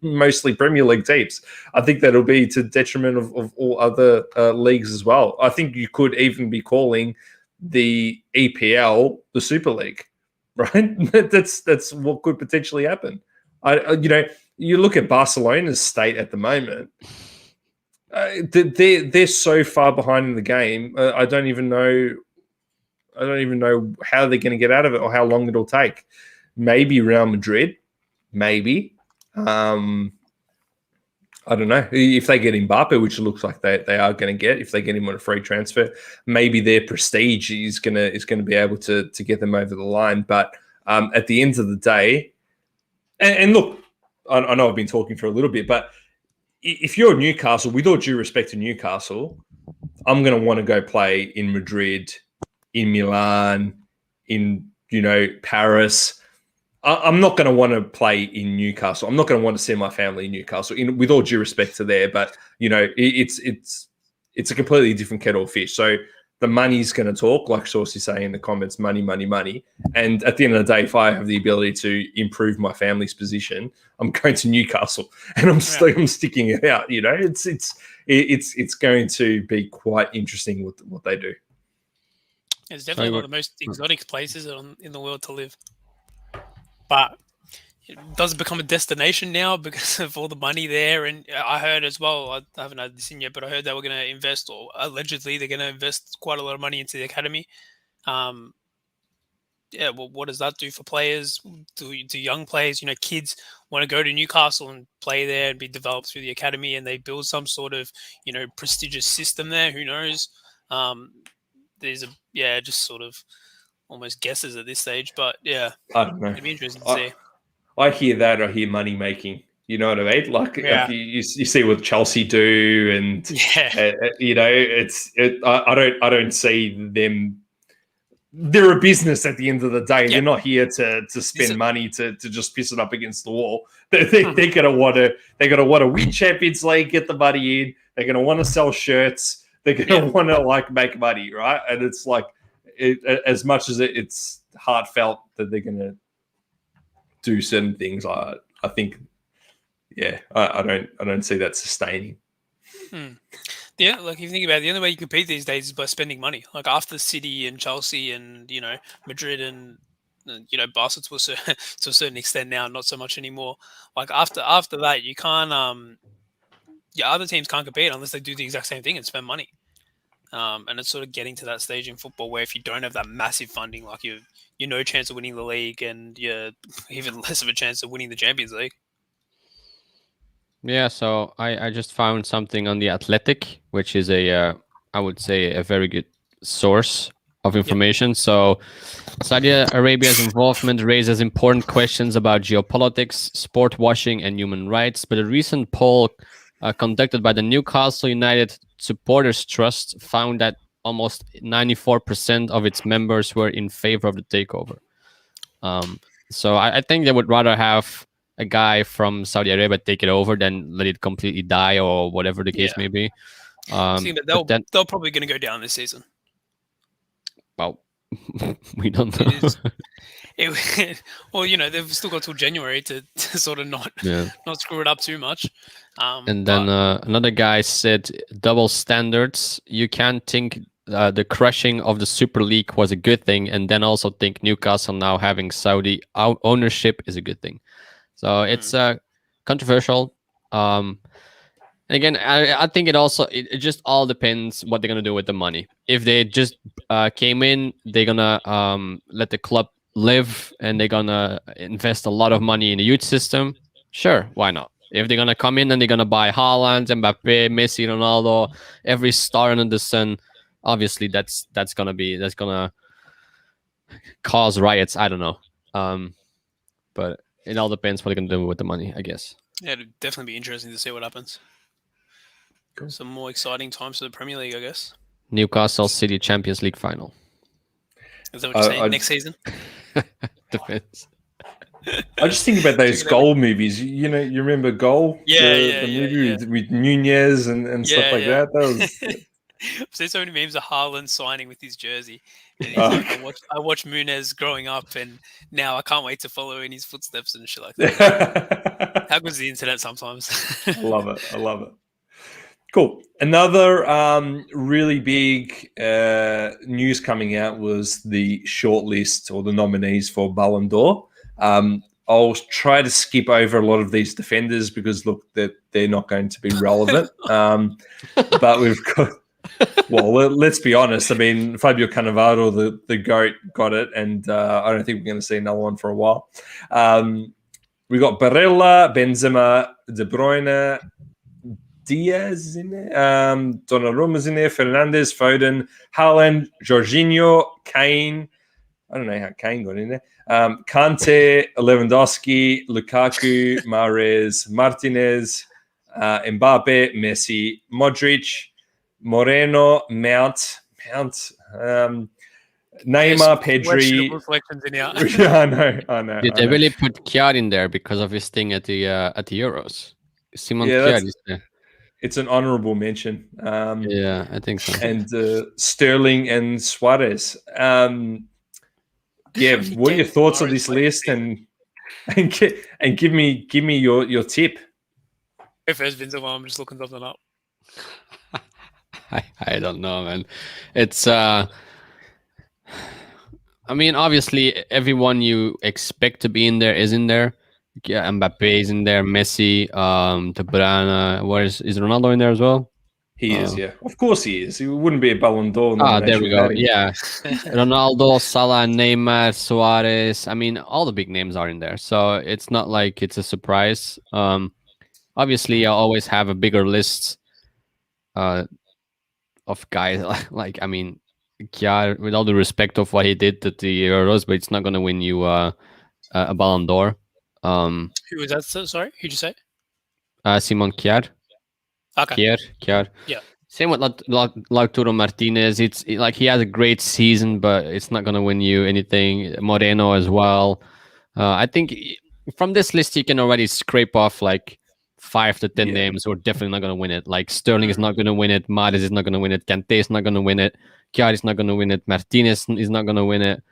mostly Premier League teams. I think that'll be to detriment of all other leagues as well. I think you could even be calling the EPL the Super League, right? That's what could potentially happen. You look at Barcelona's state at the moment. They're so far behind in the game. I don't even know how they're going to get out of it or how long it'll take. Maybe Real Madrid, maybe. I don't know if they get Mbappe, which it looks like they are going to get. If they get him on a free transfer, maybe their prestige is going to be able to get them over the line. But at the end of the day, and look, I know I've been talking for a little bit, but if you're Newcastle, with all due respect to Newcastle, I'm going to want to go play in Madrid, in Milan, in Paris. I'm not going to want to play in Newcastle. I'm not going to want to send my family in Newcastle. With all due respect to there, but it's a completely different kettle of fish. So the money's going to talk, like Saucy saying in the comments, money, money, money. And at the end of the day, if I have the ability to improve my family's position, I'm going to Newcastle, and I'm sticking it out. It's going to be quite interesting what they do. It's definitely one of the most exotic places in the world to live. But it does become a destination now because of all the money there. And I heard as well, I haven't had this in yet, but I heard they were going to invest, or allegedly they're going to invest quite a lot of money into the academy. Well, what does that do for players? Do young players, kids want to go to Newcastle and play there and be developed through the academy, and they build some sort of, prestigious system there? Who knows? There's just sort of almost guesses at this stage, but I don't know. It'd be interesting to see. I hear that. I hear money making. You know what I mean? Like you see what Chelsea do, and I don't see them. They're a business at the end of the day. Yeah. They're not here to spend money to just piss it up against the wall. They're gonna want to win Champions League, get the money in. They're gonna want to sell shirts. They're gonna want to make money, right? And it's like. As much as it's heartfelt that they're going to do certain things, I think, I don't see that sustaining. Yeah, like if you think about it, the only way you compete these days is by spending money. Like after City and Chelsea and Madrid and Barca to to a certain extent now, not so much anymore. Like after that, you can't other teams can't compete unless they do the exact same thing and spend money. And it's sort of getting to that stage in football where if you don't have that massive funding, like you're no chance of winning the league, and you're even less of a chance of winning the Champions League. Yeah, so I just found something on the Athletic, which is I would say a very good source of information. So Saudi Arabia's involvement raises important questions about geopolitics, sport washing, and human rights. But a recent poll conducted by the Newcastle United Supporters Trust found that almost 94% of its members were in favor of the takeover. So I think they would rather have a guy from Saudi Arabia take it over than let it completely die or whatever the case may be. They're probably going to go down this season. Well, we don't know. Well, they've still got till January to sort of not screw it up too much. And then another guy said double standards. You can't think the crushing of the Super League was a good thing, and then also think Newcastle now having Saudi ownership is a good thing. So it's controversial. And again, I think it just all depends what they're gonna do with the money. If they just came in, they're gonna let the club live, and they're gonna invest a lot of money in the youth system. Sure, why not? If they're gonna come in and they're gonna buy Haaland, Mbappe, Messi, Ronaldo, every star under the sun, obviously that's gonna cause riots. I don't know, but it all depends what they're gonna do with the money, I guess. Yeah, it'd definitely be interesting to see what happens. Cool. Some more exciting times for the Premier League, I guess. Newcastle City Champions League final. Is that what you're saying? Next season? Depends. I just think about those Goal movies. You remember Goal? The movie with Nunez and stuff like that. That was. I've seen so many memes of Haaland signing with his jersey. And he's like, I watched Nunez growing up, and now I can't wait to follow in his footsteps and shit like that. How good is the internet sometimes? I love it. Cool. Another really big news coming out was the shortlist or the nominees for Ballon d'Or. I'll try to skip over a lot of these defenders because, look, they're not going to be relevant. But we've got... Well, let's be honest. I mean, Fabio Cannavaro, the GOAT, got it, and I don't think we're going to see another one for a while. We got Barella, Benzema, De Bruyne, Diaz is in there, Donnarumma's in there, Fernandez, Foden, Haaland, Jorginho, Kane. I don't know how Kane got in there. Kante, Lewandowski, Lukaku, Mahrez, Martinez, Mbappe, Messi, Modric, Moreno, Mount, Neymar, Pedri. Yeah, I know. Did they really put Kjaer in there because of his thing at the Euros? Simon Kjaer is there. It's an honorable mention. Yeah, I think so. And Sterling and Suarez. Yeah, what are your thoughts on this list? And give me your tip. If there's Benzema, I'm just looking something up. I don't know, man. It's I mean, obviously everyone you expect to be in there is in there. Yeah, Mbappe is in there, Messi, De Bruyne. Is Ronaldo in there as well? He is, yeah. Of course he is. He wouldn't be a Ballon d'Or. There we go. Yeah. Ronaldo, Salah, Neymar, Suarez. I mean, all the big names are in there. So it's not like it's a surprise. Obviously, I always have a bigger list of guys. Like, I mean, Kjaer, with all the respect of what he did at the Euros, but it's not going to win you a Ballon d'Or. Who was that? Sorry, who'd you say? Simon Kjaer. Okay. Kjaer. Yeah. Same with Lautaro Martinez. It's like he has a great season, but it's not going to win you anything. Moreno as well. I think from this list, you can already scrape off like 5 to 10 names who are definitely not going to win it. Like Sterling is not going to win it. Mahrez is not going to win it. Kante is not going to win it. Kjaer is not going to win it. Martinez is not going to win it.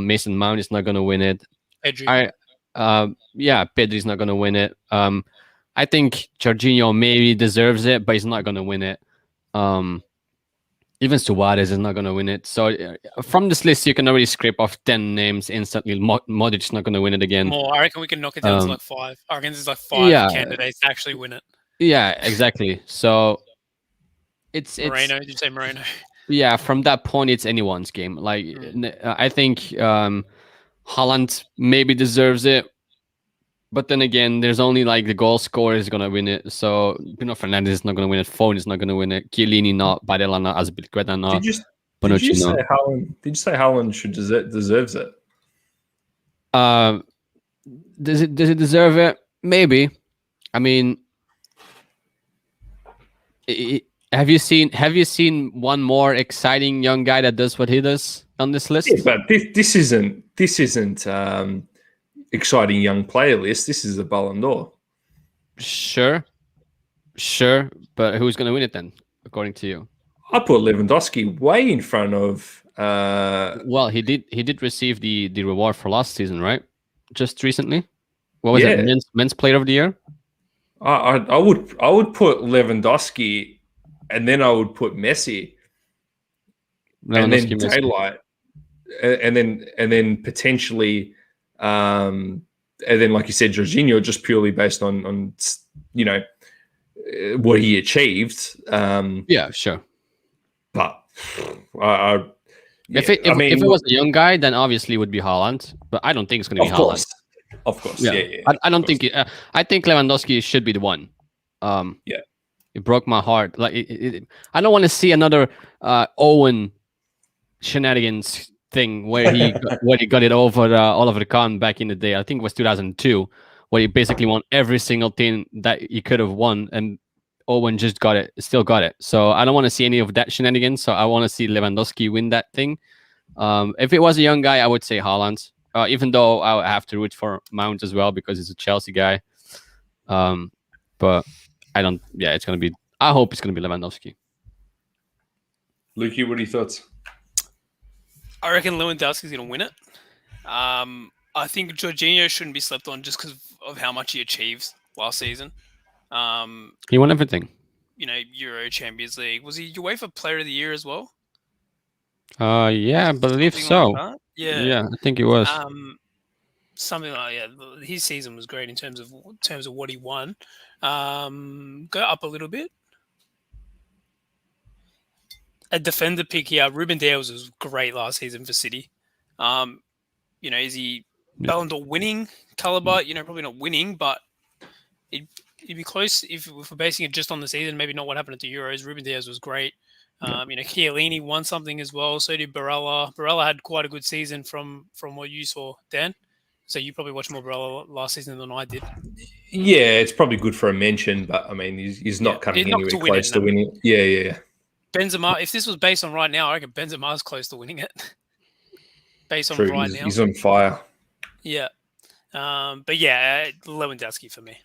Mason Mount is not going to win it. Pedri. Pedri is not going to win it. I think Jorginho maybe deserves it, but he's not going to win it. Even Suarez is not going to win it. So from this list, you can already scrape off 10 names instantly. Modric is not going to win it again. More. I reckon we can knock it down to like 5. I reckon there's like 5 yeah. candidates to actually win it. Yeah, exactly. So it's Moreno. Did you say Moreno? Yeah, from that point, it's anyone's game. Like I think Haaland maybe deserves it, but then again, there's only like the goal scorer is gonna win it. So Bruno Fernandes is not gonna win it. Foden is not gonna win it. Chiellini not. Barella not. Azpilicueta not. Did you say Haaland? Did you say Haaland should deserves it? Does it deserve it? Maybe. I mean, have you seen one more exciting young guy that does what he does on this list? Yeah, but this isn't exciting young player list. This is a Ballon d'Or. Sure, but who's going to win it then, according to you? I put Lewandowski way in front of. Well, he did receive the reward for last season, right? Just recently. What was it? Men's Player of the Year. I would put Lewandowski, and then I would put Messi, and then daylight, and then potentially, and then like you said, Jorginho, just purely based on what he achieved. Yeah, sure. But if it was a young guy, then obviously it would be Haaland. But I don't think it's going to be Haaland. Of course, yeah. I don't think. I think Lewandowski should be the one. Yeah, it broke my heart. Like I don't want to see another Owen shenanigans thing where he got it over Oliver Kahn back in the day. I think it was 2002, where he basically won every single thing that he could have won, and Owen just still got it. So I don't want to see any of that shenanigans. So I want to see Lewandowski win that thing. If it was a young guy, I would say Haaland. Even though I have to root for Mount as well because he's a Chelsea guy. But I don't. Yeah, it's gonna be. I hope it's gonna be Lewandowski. Lukey, what are your thoughts? I reckon Lewandowski's gonna win it. I think Jorginho shouldn't be slept on just because of how much he achieves last season. He won everything. Euro, Champions League. Was he UEFA Player of the Year as well? Yeah, I believe so. Like yeah, I think it was. Something like his season was great in terms of what he won. Go up a little bit. A defender pick here. Ruben Dias was great last season for City. Is he Ballon d'Or winning caliber? Probably not winning, but it'd be close if we're basing it just on the season. Maybe not what happened at the Euros. Ruben Dias was great. Chiellini won something as well. So did Barella. Barella had quite a good season from what you saw, Dan. So you probably watched more Barella last season than I did. Yeah, it's probably good for a mention, but I mean, he's not coming anywhere close to winning. Yeah. Benzema. If this was based on right now, I reckon Benzema's close to winning it. Based on True, right now, he's on fire. Yeah, but yeah, Lewandowski for me.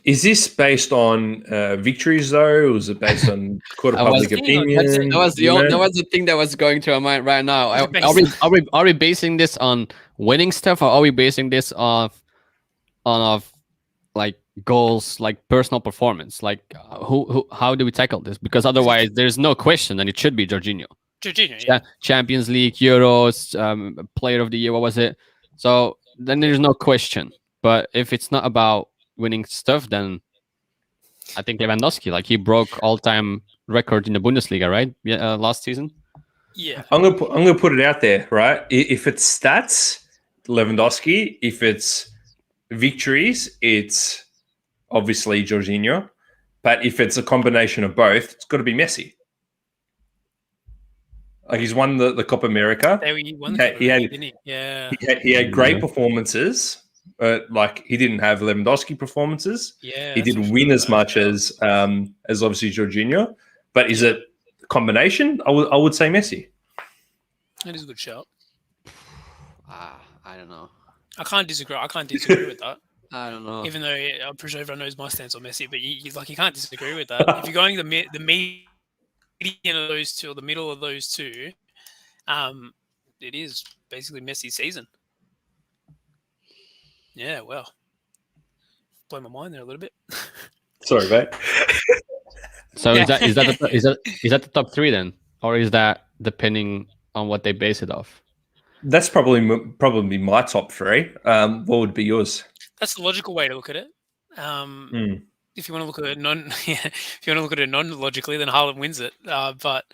Is this based on victories though, or was it based on court of public opinion? That was the thing that was going through my mind right now. Are we basing this on winning stuff, or are we basing this on like goals, like personal performance? Like how do we tackle this? Because otherwise, there's no question, and it should be Jorginho. Yeah. Champions League, Euros, Player of the Year. What was it? So then there's no question. But if it's not about winning stuff, then I think Lewandowski, like he broke all-time record in the Bundesliga, right? Yeah, last season. Yeah, I'm gonna put it out there, right? If it's stats, Lewandowski. If it's victories, it's obviously Jorginho. But if it's a combination of both, it's got to be Messi. Like he's won the Copa America. He had great performances. Like he didn't have Lewandowski performances. Yeah, he didn't win as much as obviously Jorginho. But is it a combination? I would say Messi. That is a good shout. I don't know. I can't disagree with that. I don't know. Even though I'm pretty sure everyone knows my stance on Messi, but you can't disagree with that. If you're going the median of those two, or the middle of those two, it is basically Messi's season. Yeah, well, blow my mind there a little bit. Sorry, mate. So is that the top three then, or is that depending on what they base it off? That's probably my top three. What would be yours? That's the logical way to look at it. If you want to look at it non-logically, then Haaland wins it. But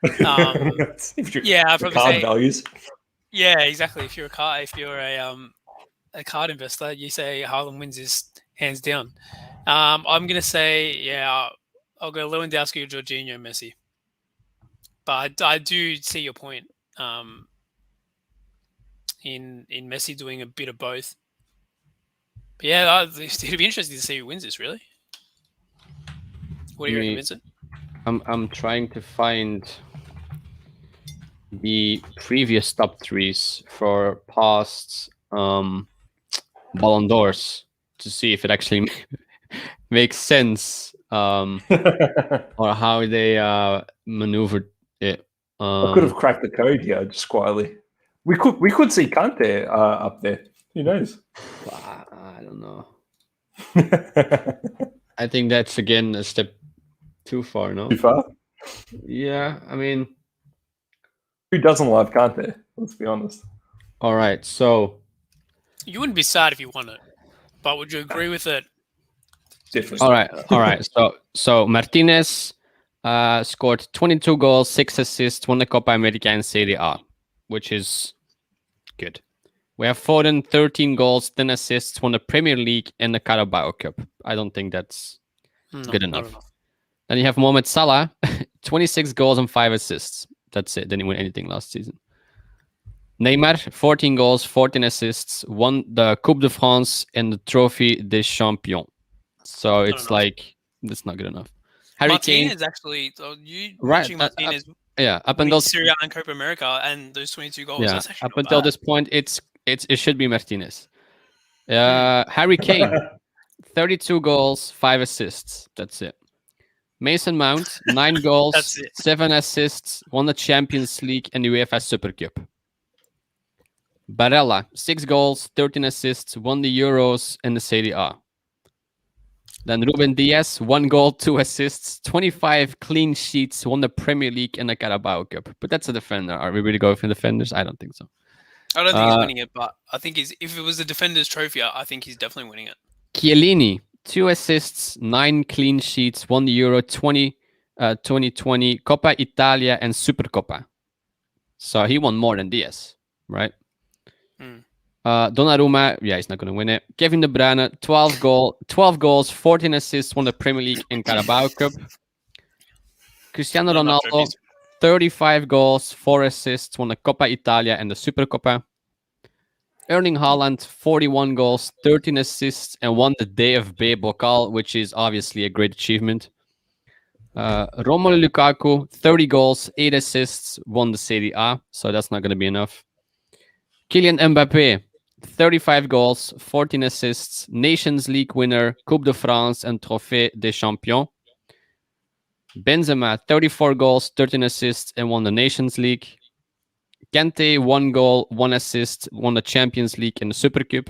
yeah, I'd probably say values. Yeah, exactly. If you're a card investor, you say Haaland wins this hands down. I'm gonna say I'll go Lewandowski, Jorginho, Messi. But I do see your point. In Messi doing a bit of both. But yeah, it'd be interesting to see who wins this. Really, what do you reckon, Vincent? I'm trying to find the previous top threes for past Ballon d'Ors to see if it actually makes sense, or how they maneuvered it. I could have cracked the code here just quietly. We could see Kante up there. Who knows? I don't know. I think that's again a step too far. No, Too far. Yeah, I mean, who doesn't love Kante? Let's be honest. All right, so you wouldn't be sad if you won it, but would you agree with it? Definitely. All right. So Martinez scored 22 goals, 6 assists, won the Copa America and Serie A, which is good. We have Foden, 13 goals, 10 assists, won the Premier League and the Carabao Cup. I don't think that's good enough. Then you have Mohamed Salah, 26 goals and 5 assists. That's it. Didn't win anything last season. Neymar, 14 goals, 14 assists, won the Coupe de France and the Trophy des Champions. So it's like, that's not good enough. Harry Martinez Kane, actually, right? Up until Syria and Copa America and those 22 goals. Yeah, that's up until this point, it should be Martinez. Harry Kane, 32 goals, 5 assists. That's it. Mason Mount, 9 goals, 7 assists, won the Champions League and the UEFA Super Cup. Barella, 6 goals, 13 assists, won the Euros and the Serie A. Then Ruben Diaz, 1 goal, 2 assists, 25 clean sheets, won the Premier League and the Carabao Cup. But that's a defender. Are we really going for defenders? I don't think so. I don't think he's winning it, but I think if it was the defender's trophy, I think he's definitely winning it. Chiellini, 2 assists, 9 clean sheets, won the Euro 2020, Coppa Italia and Supercoppa. So he won more than Diaz, right? Donnarumma, he's not going to win it. Kevin De Bruyne, 12 goals, 14 assists, won the Premier League and Carabao Cup. Cristiano Ronaldo, 35 goals, 4 assists, won the Coppa Italia and the Supercoppa. Erling Haaland, 41 goals, 13 assists, and won the DFB Pokal, which is obviously a great achievement. Romelu Lukaku, 30 goals, 8 assists, won the Serie A, so that's not going to be enough. Kylian Mbappé, 35 goals, 14 assists, Nations League winner, Coupe de France and Trophée des Champions. Benzema, 34 goals, 13 assists, and won the Nations League. Kante, 1 goal, 1 assist, won the Champions League and the Super Cup.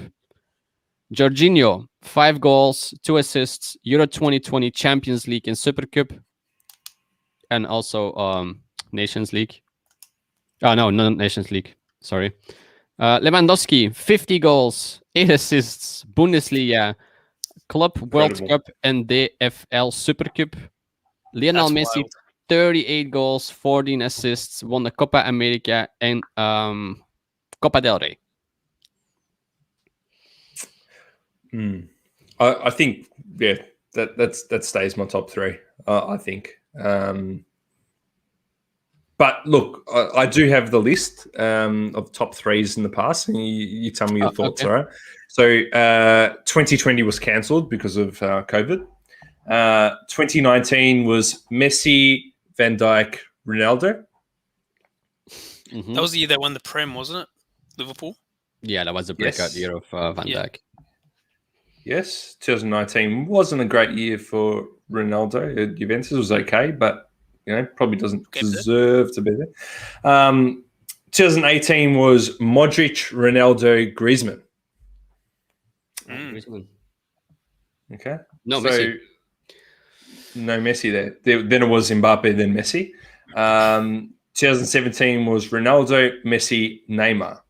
Jorginho, 5 goals, 2 assists, Euro 2020 Champions League and Super Cup. And also Nations League. Oh, no, not Nations League. Sorry. Lewandowski, 50 goals, 8 assists, Bundesliga, Club World Cup and DFL Super Cup. Lionel Messi, 38 goals, 14 assists, won the Copa America and Copa del Rey. I think, that stays my top 3, I think. But look, I do have the list of top 3s in the past, and you tell me your thoughts, all right? So 2020 was cancelled because of COVID. 2019 was Messi, Van Dijk, Ronaldo. Mm-hmm. That was the year they won the Prem, wasn't it? Liverpool? Yeah, that was the breakout year of Van Dijk. Yes, 2019 wasn't a great year for Ronaldo at Juventus. It was okay, but probably doesn't deserve to be there. 2018 was Modric, Ronaldo, Griezmann. Griezmann. Okay. No, Messi. No Messi there. Then it was Mbappe, then Messi. 2017 was Ronaldo, Messi, Neymar.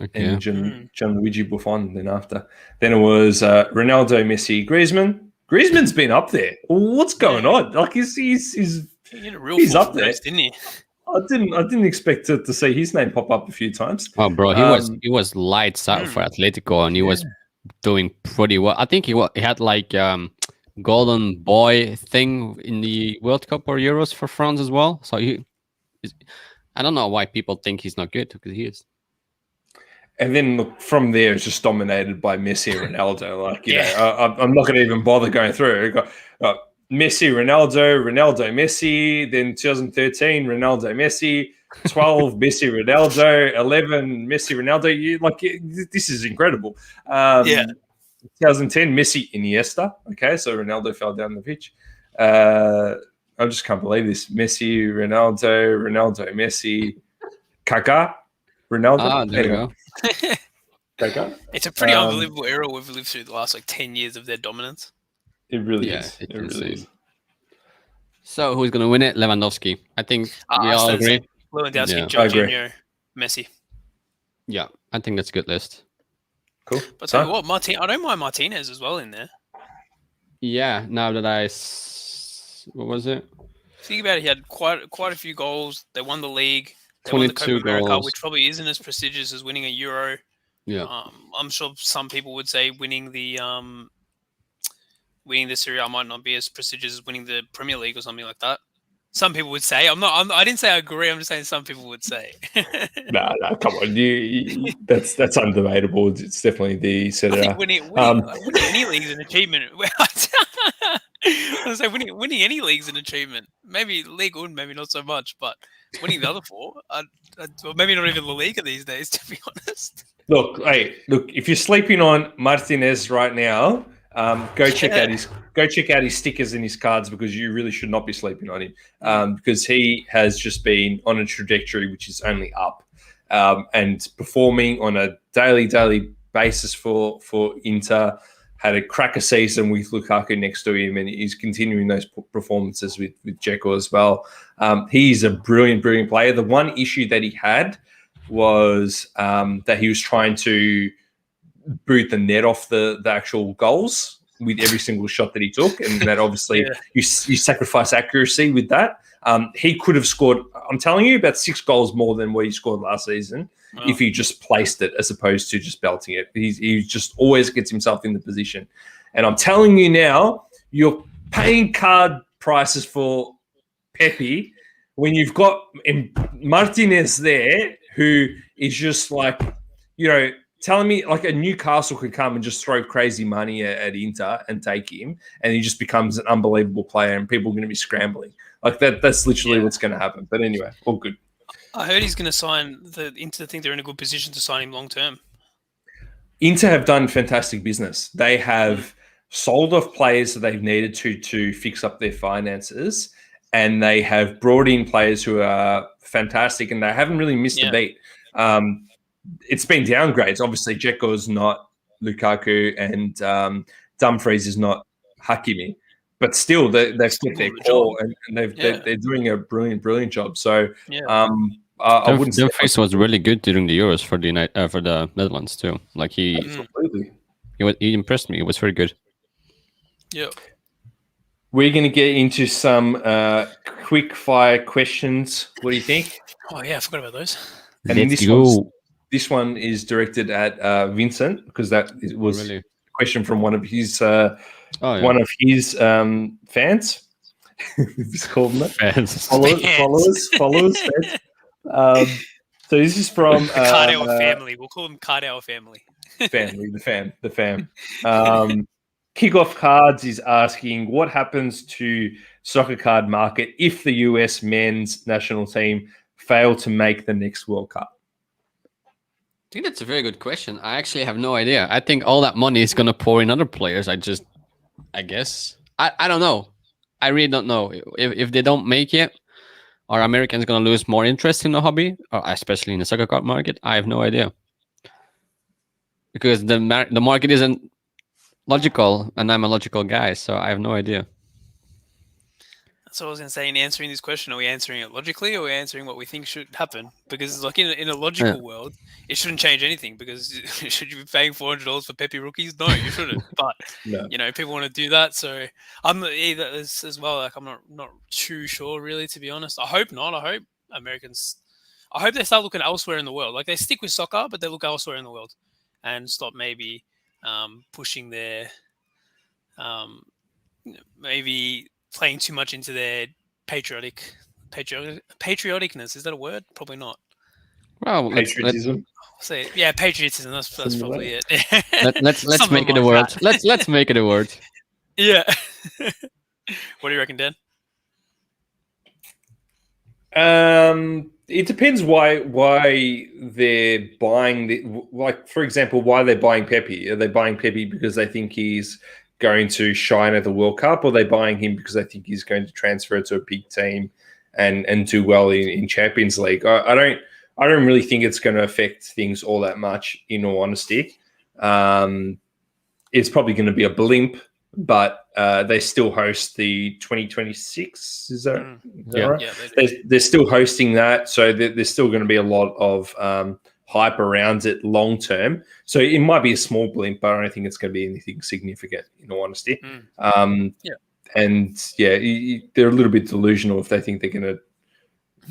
Okay. And Gianluigi Buffon then after. Then it was Ronaldo, Messi, Griezmann. Griezmann's been up there. What's going on? Like he's He had a real he's full up there, didn't he? I didn't expect to see his name pop up a few times. Oh, bro, he was lights out for Atletico, and he was doing pretty well. I think he had like golden boy thing in the World Cup or Euros for France as well. So I don't know why people think he's not good, because he is. And then look, from there, it's just dominated by Messi and Ronaldo. Like, you know, I'm not going to even bother going through it. Got Messi, Ronaldo, Messi. Then 2013, Ronaldo, Messi. 12, Messi, Ronaldo. 11, Messi, Ronaldo. This is incredible. 2010, Messi, Iniesta. Okay, so Ronaldo fell down the pitch. I just can't believe this. Messi, Ronaldo, Messi, Kaká, Ronaldo. There you go. Kaká. It's a pretty unbelievable era we've lived through the last 10 years of their dominance. It really is. It really is. So who's going to win it? Lewandowski. I think we all agree. Lewandowski, Jorginho, Messi. Yeah, I think that's a good list. Cool. But tell you what, I don't mind Martinez as well in there. Yeah, now that what was it? Think about it, he had quite a few goals. They won the league. They won the Copa America, which probably isn't as prestigious as winning a Euro. Yeah. I'm sure some people would say winning the Serie A might not be as prestigious as winning the Premier League or something like that. Some people would say. I didn't say I agree. I'm just saying some people would say. No, come on. That's undebatable. It's definitely the Serie A. I think winning any league is an achievement. I was like, winning any league is an achievement. Maybe League One, maybe not so much, but winning the other four, or maybe not even La Liga these days, to be honest. Look, if you're sleeping on Martinez right now, go check out his stickers and his cards, because you really should not be sleeping on him, because he has just been on a trajectory which is only up, and performing on a daily basis for Inter. Had a cracker season with Lukaku next to him, and he's continuing those performances with Dzeko as well. He's a brilliant player. The one issue that he had was that he was trying to boot the net off the actual goals with every single shot that he took, and that obviously you sacrifice accuracy with that. He could have scored, I'm telling you, about 6 goals more than what he scored last season if he just placed it as opposed to just belting it. He just always gets himself in the position. And I'm telling you now, you're paying card prices for Pepe when you've got Martinez there, who is just like, telling me like a Newcastle could come and just throw crazy money at Inter and take him, and he just becomes an unbelievable player, and people are going to be scrambling. Like that's literally what's going to happen. But anyway, all good. I heard he's going to sign Inter. Think they're in a good position to sign him long term. Inter have done fantastic business. They have sold off players that they've needed to fix up their finances, and they have brought in players who are fantastic, and they haven't really missed a beat. It's been downgrades. Obviously, Dzeko is not Lukaku, and Dumfries is not Hakimi. But still, they've kept their core, and they're doing a brilliant job. So I wouldn't say Dumfries was really good during the Euros for the Netherlands too. Like he impressed me. It was very good. Yeah. We're going to get into some quick fire questions. What do you think? Oh yeah, I forgot about those. And this one is directed at Vincent, because that was a question from one of his fans. He's called them fans. Followers. Fans. So this is from the Cardhour family. We'll call them Cardhour family. The fam. Kickoff Cards is asking, what happens to soccer card market if the US men's national team fail to make the next World Cup? I think that's a very good question. I actually have no idea. I think all that money is going to pour in other players. I guess. I don't know. I really don't know. If they don't make it, are Americans going to lose more interest in the hobby, or especially in the soccer card market? I have no idea. Because the market isn't logical, and I'm a logical guy, so I have no idea. So I was going to say, in answering this question, are we answering it logically, or are we answering what we think should happen? Because, like, in a logical world, it shouldn't change anything. Because should you be paying $400 for Pepe rookies? No, you shouldn't. But No. you know, people want to do that, so I'm either as well. Like, I'm not too sure, really, to be honest. I hope not. I hope Americans. I hope they start looking elsewhere in the world. Like, they stick with soccer, but they look elsewhere in the world, and stop maybe pushing their maybe playing too much into their patrioticness. Is that a word? Probably not. Well, Patriotism. Say yeah, patriotism. That's probably it. let's Something make it a like word. that. Let's make it a word. Yeah. What do you reckon, Dan? It depends why they're buying like, for example, why they're buying Pepe. Are they buying Pepe because they think he's going to shine at the World Cup, or are they buying him because they think he's going to transfer to a big team and do well in Champions League? I don't really think it's going to affect things all that much, in all honesty. It's probably going to be a blimp, but they still host the 2026. Is that right? Yeah, they're still hosting that, so there's still going to be a lot of hype around it long term. So it might be a small blimp, but I don't think it's going to be anything significant, in all honesty. And they're a little bit delusional if they think they're going to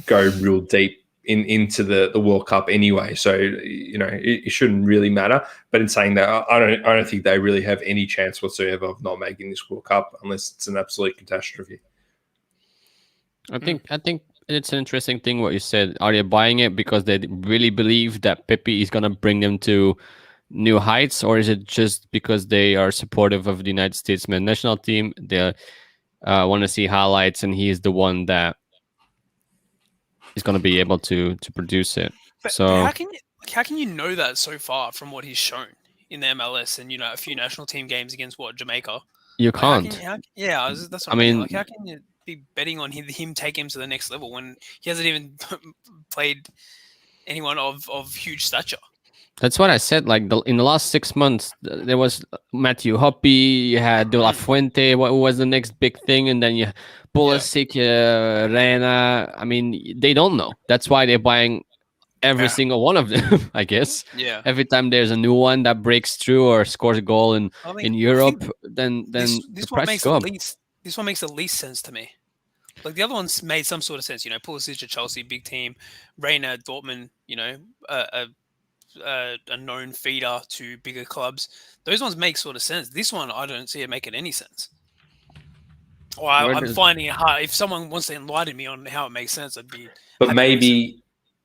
go real deep into the World Cup anyway. So, you know, it shouldn't really matter. But in saying that, I don't think they really have any chance whatsoever of not making this World Cup unless it's an absolute catastrophe. I think it's an interesting thing what you said. Are they buying it because they really believe that Pepe is gonna bring them to new heights, or is it just because they are supportive of the United States men's national team? They want to see highlights, and he is the one that is going to be able to produce it. But so how can you know that so far from what he's shown in the MLS and, you know, a few national team games against Jamaica? You can't. That's what I mean. Like, how can you be betting on him taking him to the next level when he hasn't even played anyone of huge stature? That's what I said. Like in the last 6 months, there was Matthew Hoppy, you had De La Fuente. What was the next big thing? And then you Pulisic, Reina. I mean, they don't know. That's why they're buying every single one of them, I guess. Yeah. Every time there's a new one that breaks through or scores a goal in Europe, then the price go up. This one makes the least sense to me. Like, the other ones made some sort of sense. You know, Pulisic at Chelsea, big team. Reina, Dortmund, you know, a known feeder to bigger clubs. Those ones make sort of sense. This one, I don't see it making any sense. Or I'm finding it hard. If someone wants to enlighten me on how it makes sense, I'd be. But maybe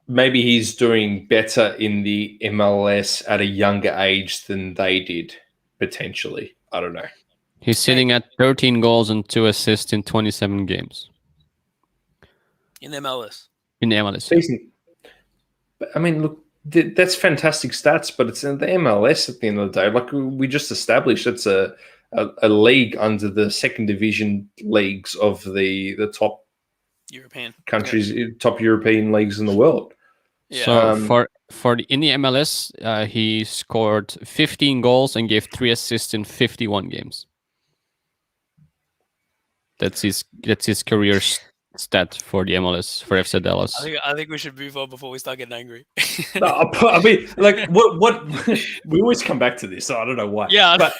he's doing better in the MLS at a younger age than they did, potentially. I don't know. He's sitting at 13 goals and 2 assists in 27 games. In the MLS. In the MLS. Decent. I mean, look, that's fantastic stats, but it's in the MLS at the end of the day. Like we just established, it's a league under the second division leagues of the top European countries, top European leagues in the world. Yeah. So in the MLS, he scored 15 goals and gave 3 assists in 51 games. That's his career stat for the MLS, for FC Dallas. I think we should move on before we start getting angry. No, I mean, like, what we always come back to this. So I don't know why. Yeah, but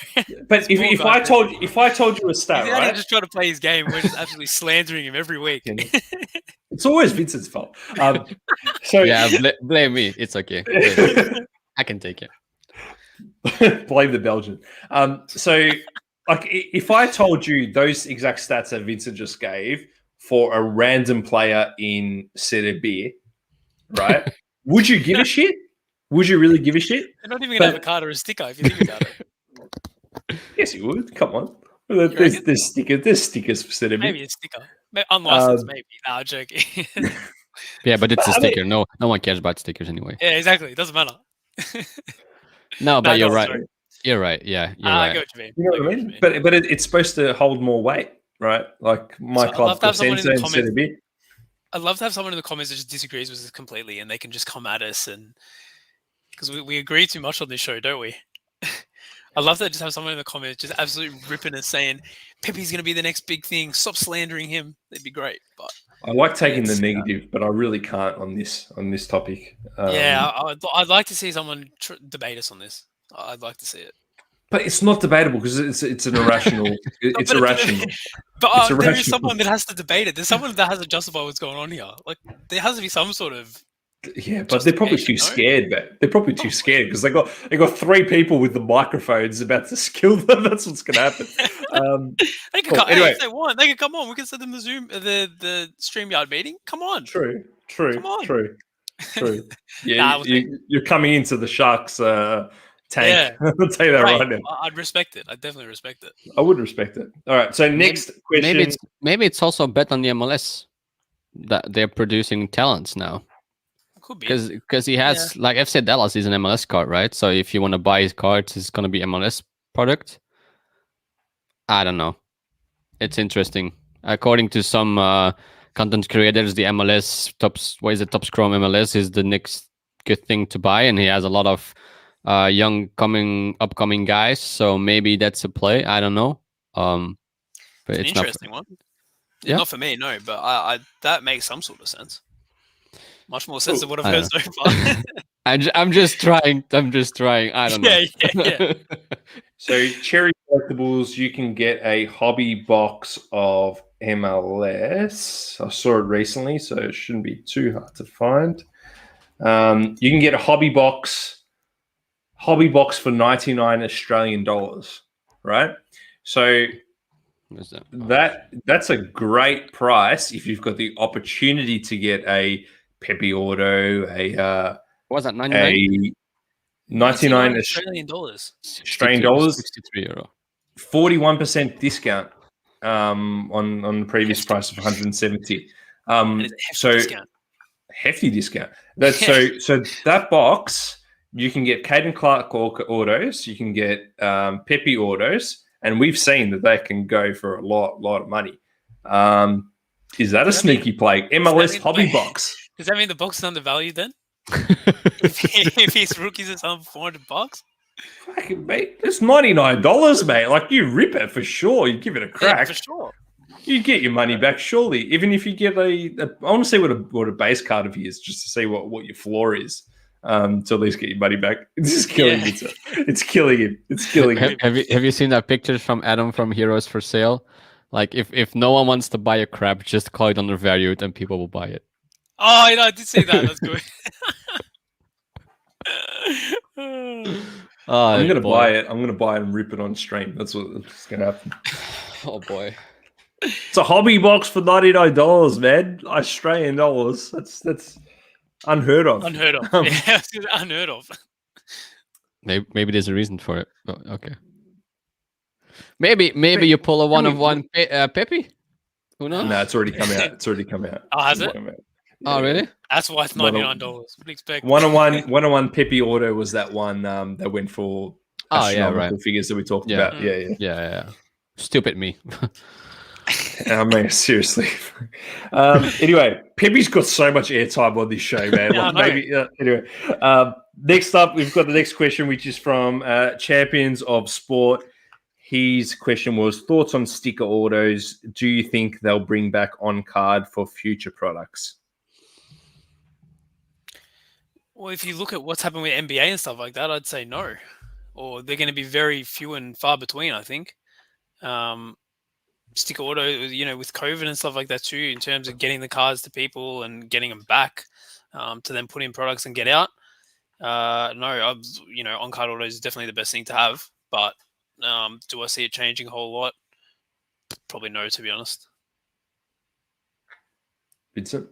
if I told you a stat, right? Just trying to play his game. We're just absolutely slandering him every week. It's always Vincent's fault. So yeah, blame me. It's okay. I can take it. Blame the Belgian. So, like, if I told you those exact stats that Vincent just gave for a random player in Serie B, right? Would you give a shit? Would you really give a shit? They're not even going to have a card or a sticker if you think about it. Yes, you would. Come on. There's stickers for Serie B. Maybe a sticker. Unlicensed, maybe. No, I'm joking. Yeah, but it's a sticker. No one cares about stickers anyway. Yeah, exactly. It doesn't matter. But you're right. Sorry. You're right. Yeah, you're right. I get what you mean. You know what I mean? But it's supposed to hold more weight. Right, like my club. I'd love to have someone in the comments that just disagrees with us completely, and they can just come at us, and because we agree too much on this show, don't we? I love that. Just have someone in the comments just absolutely ripping us saying Pepe's going to be the next big thing. Stop slandering him. That'd be great. But I like taking the It's, negative, but I really can't on this topic. yeah, I'd like to see someone debate us on this. I'd like to see it. But it's not debatable because it's an irrational. It's irrational. But It's there is irrational. someone that has to debate it. There's someone that has to justify what's going on here. Like there has to be some sort of Yeah, but they're probably too justification, scared. But they're probably too scared because they got 3 people with the microphones about to skill them. That's what's going to happen. They can Cool. come, Anyway. if they want, they can come on. We can send them the Zoom, the StreamYard meeting. Come on. True. Come on. True. Yeah, Nah, we'll see. you're coming into the Sharks tank. Yeah. I'll tell you that right now. I'd respect it. I'd definitely respect it. I would respect it. All right. So next question. Maybe it's also a bet on the MLS that they're producing talents now. Could be. Because he has like FC Dallas is an MLS card, right? So if you want to buy his cards, it's gonna be MLS product. I don't know. It's interesting. According to some content creators, the MLS top scrum MLS is the next good thing to buy, and he has a lot of young upcoming guys. So maybe that's a play. I don't know. But It's an it's interesting one. Yeah. Not for me, no, but I that makes some sort of sense. Much more sense than what I've heard so far. I'm just trying. I don't know. Yeah. So cherry collectibles, you can get a hobby box of MLS. I saw it recently, so it shouldn't be too hard to find. You can get a hobby box for 99 Australian dollars, right? So What's that? that's a great price if you've got the opportunity to get a Pepe Auto, What was that? 99? a 99 Australian dollars. Australian dollars, 63 euro. 41% discount on the previous price of 170. It is a hefty So discount. hefty discount. That's so that box you can get Caden Clark autos, you can get Pepe autos, and we've seen that they can go for a lot of money. Is that a sneaky play? MLS hobby box. Does that mean the box is undervalued then? if his rookies are selling for $400? Fucking mate, it's $99, mate. Like you rip it for sure. You give it a crack. Yeah, for sure. You get your money back, surely. Even if you get I want to see what a base card of his, just to see what your floor is. To at least get your money back. This is killing it. It's killing him. It's killing him. Have you seen that picture from Adam from Heroes for Sale? Like if no one wants to buy a crab, just call it undervalued and people will buy it. Oh, I did see that. That's good. I'm gonna buy it. I'm gonna buy it and rip it on stream. That's what's gonna happen. Oh boy. It's a hobby box for $99, man. Australian dollars. That's unheard of. Unheard of. Yeah, unheard of. Maybe there's a reason for it. Oh, okay. Maybe you pull a 1-of-1 Pepe. Who knows? No, it's already come out. It's already come out. Oh, has it? Oh, really? That's why it's $99. What do you expect? 1-on-1 Pepe Auto was that one that went for astronomical figures that we talked about. Yeah. Stupid me. I mean, seriously. Anyway, Pepe's got so much airtime on this show, man. Anyway, next up, we've got the next question, which is from Champions of Sport. His question was, thoughts on sticker autos. Do you think they'll bring back on card for future products? Well, if you look at what's happened with NBA and stuff like that, I'd say no. Or they're going to be very few and far between, I think. Sticker auto, with COVID and stuff like that too, in terms of getting the cards to people and getting them back to then put in products and get out. On-card autos is definitely the best thing to have. But do I see it changing a whole lot? Probably no, to be honest. Vincent?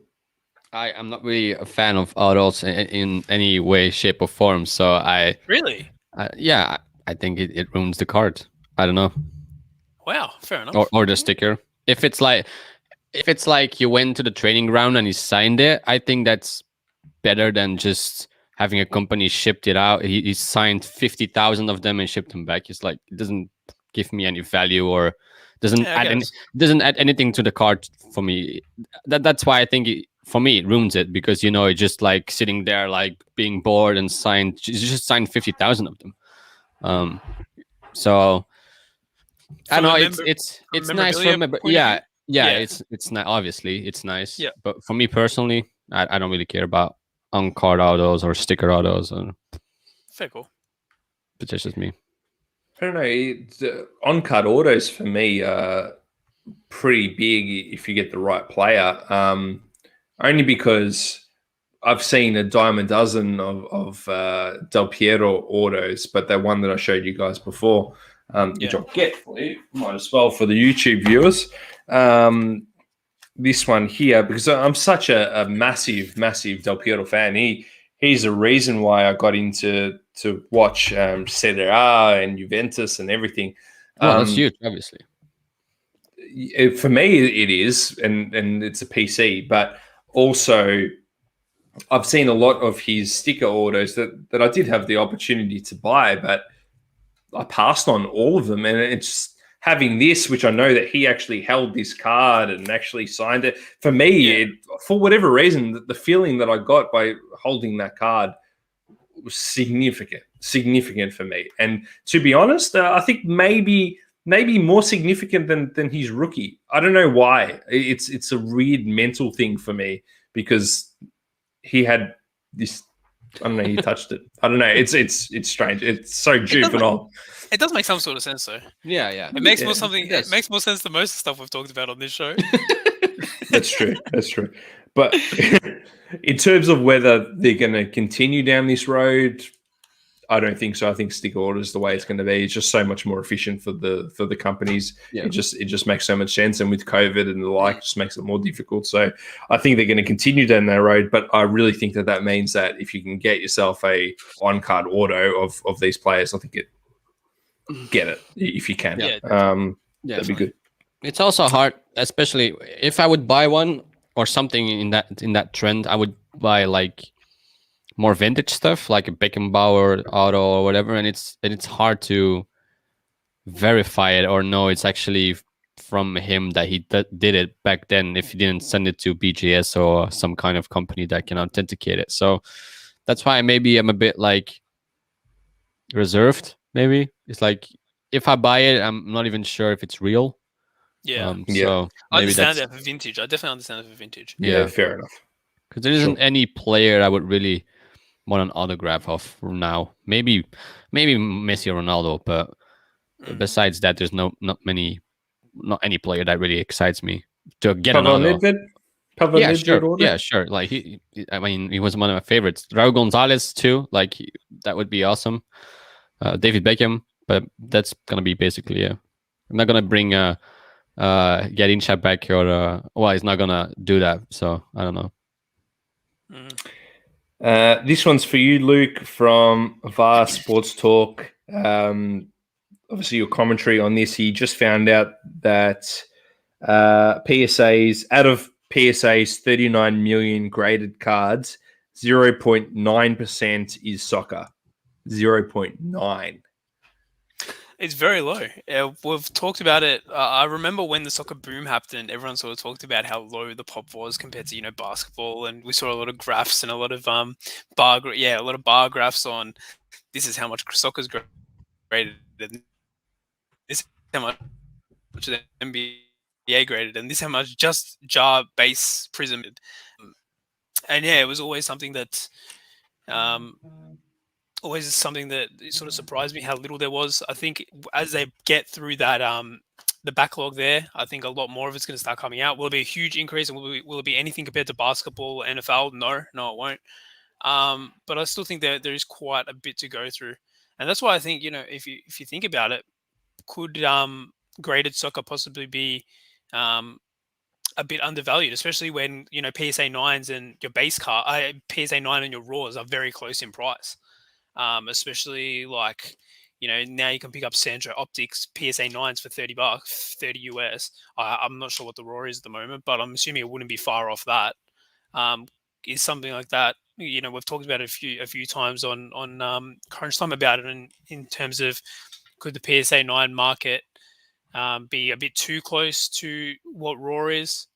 I'm not really a fan of autos in any way, shape, or form. So Really? I think it ruins the card. I don't know. Wow, fair enough. Or the sticker. If it's like you went to the training ground and he signed it, I think that's better than just having a company shipped it out. He signed 50,000 of them and shipped them back. It's like it doesn't give me any value or doesn't add anything to the card for me. That's why I think for me it ruins it, because it's just like sitting there like being bored and just signed 50,000 of them. So I From know a it's member- it's from a nice for memorabilia me, but point of yeah, view? yeah, Yeah. it's not obviously it's nice. Yeah. But for me personally, I don't really care about on-card autos or sticker autos, and Fair call. it's just me. I don't know. On-card autos for me are pretty big if you get the right player. Only because I've seen a dime a dozen of Del Piero autos, but that one that I showed you guys before, which Yeah. I'll get for you, might as well for the YouTube viewers. This one here, because I'm such a massive, massive Del Piero fan. He's the reason why I got into to watch Serie A and Juventus and everything. Well, that's huge, obviously. For me, it is, and it's a PC, but also I've seen a lot of his sticker autos that I did have the opportunity to buy, but I passed on all of them. And it's having this, which I know that he actually held this card and actually signed it. For me, for whatever reason, the feeling that I got by holding that card was significant for me. And to be honest, I think maybe more significant than his rookie. I don't know why. It's a weird mental thing for me because he had this. I don't know. He touched it. I don't know. It's strange. It's so juvenile. It does make some sort of sense, though. Yeah, yeah. It makes Yeah, more something. it does. It makes more sense than most of the stuff we've talked about on this show. That's true. That's true. But in terms of whether they're going to continue down this road, I don't think so. I think sticker order is the way it's going to be. It's just so much more efficient for the companies. Yeah. It just makes so much sense. And with COVID and the like, it just makes it more difficult. So I think they're going to continue down that road. But I really think that means that if you can get yourself a on-card auto of these players, I think get it if you can. Yeah. That'd be good. It's also hard, especially if I would buy one or something in that trend. I would buy like more vintage stuff, like a Beckenbauer auto or whatever, and it's hard to verify it or know it's actually from him that he did it back then if he didn't send it to BGS or some kind of company that can authenticate it. So that's why maybe I'm a bit like reserved. Maybe it's like if I buy it, I'm not even sure if it's real. Yeah. So I maybe understand that's that for vintage. I definitely understand that for vintage. Yeah, fair enough. because there isn't any player I would really want an autograph of now. Maybe Messi or Ronaldo, but besides that, there's not any player that really excites me to get an auto. Yeah, sure. Yeah, sure. Like he was one of my favorites. Raul Gonzalez too. Like that would be awesome. David Beckham, but that's gonna be basically I'm not gonna bring Garincha back or well, he's not gonna do that. So I don't know. This one's for you, Luke, from VAR Sports Talk. Obviously, your commentary on this. He just found out that PSA's out of PSA's 39 million graded cards, 0.9% is soccer. 0.9. It's very low. We've talked about it. I remember when the soccer boom happened, everyone sort of talked about how low the pop was compared to basketball, and we saw a lot of graphs and a lot of bar graphs on this is how much soccer's graded, and this is how much the NBA graded, and this is how much just jar base prism. And yeah, it was always something that sort of surprised me how little there was. I think as they get through that the backlog there, I think a lot more of it's going to start coming out. Will it be a huge increase, and will it be anything compared to basketball or NFL? No, it won't. But I still think that there is quite a bit to go through, and that's why I think if you think about it, could graded soccer possibly be a bit undervalued, especially when PSA 9s and your base card, PSA 9 and your raws are very close in price. Especially like now you can pick up Sandro Optics PSA 9s for $30, $30 US. I'm not sure what the raw is at the moment, but I'm assuming it wouldn't be far off that. Is something like that. We've talked about it a few times on Crunch Time about it, in terms of could the PSA 9 market be a bit too close to what raw is.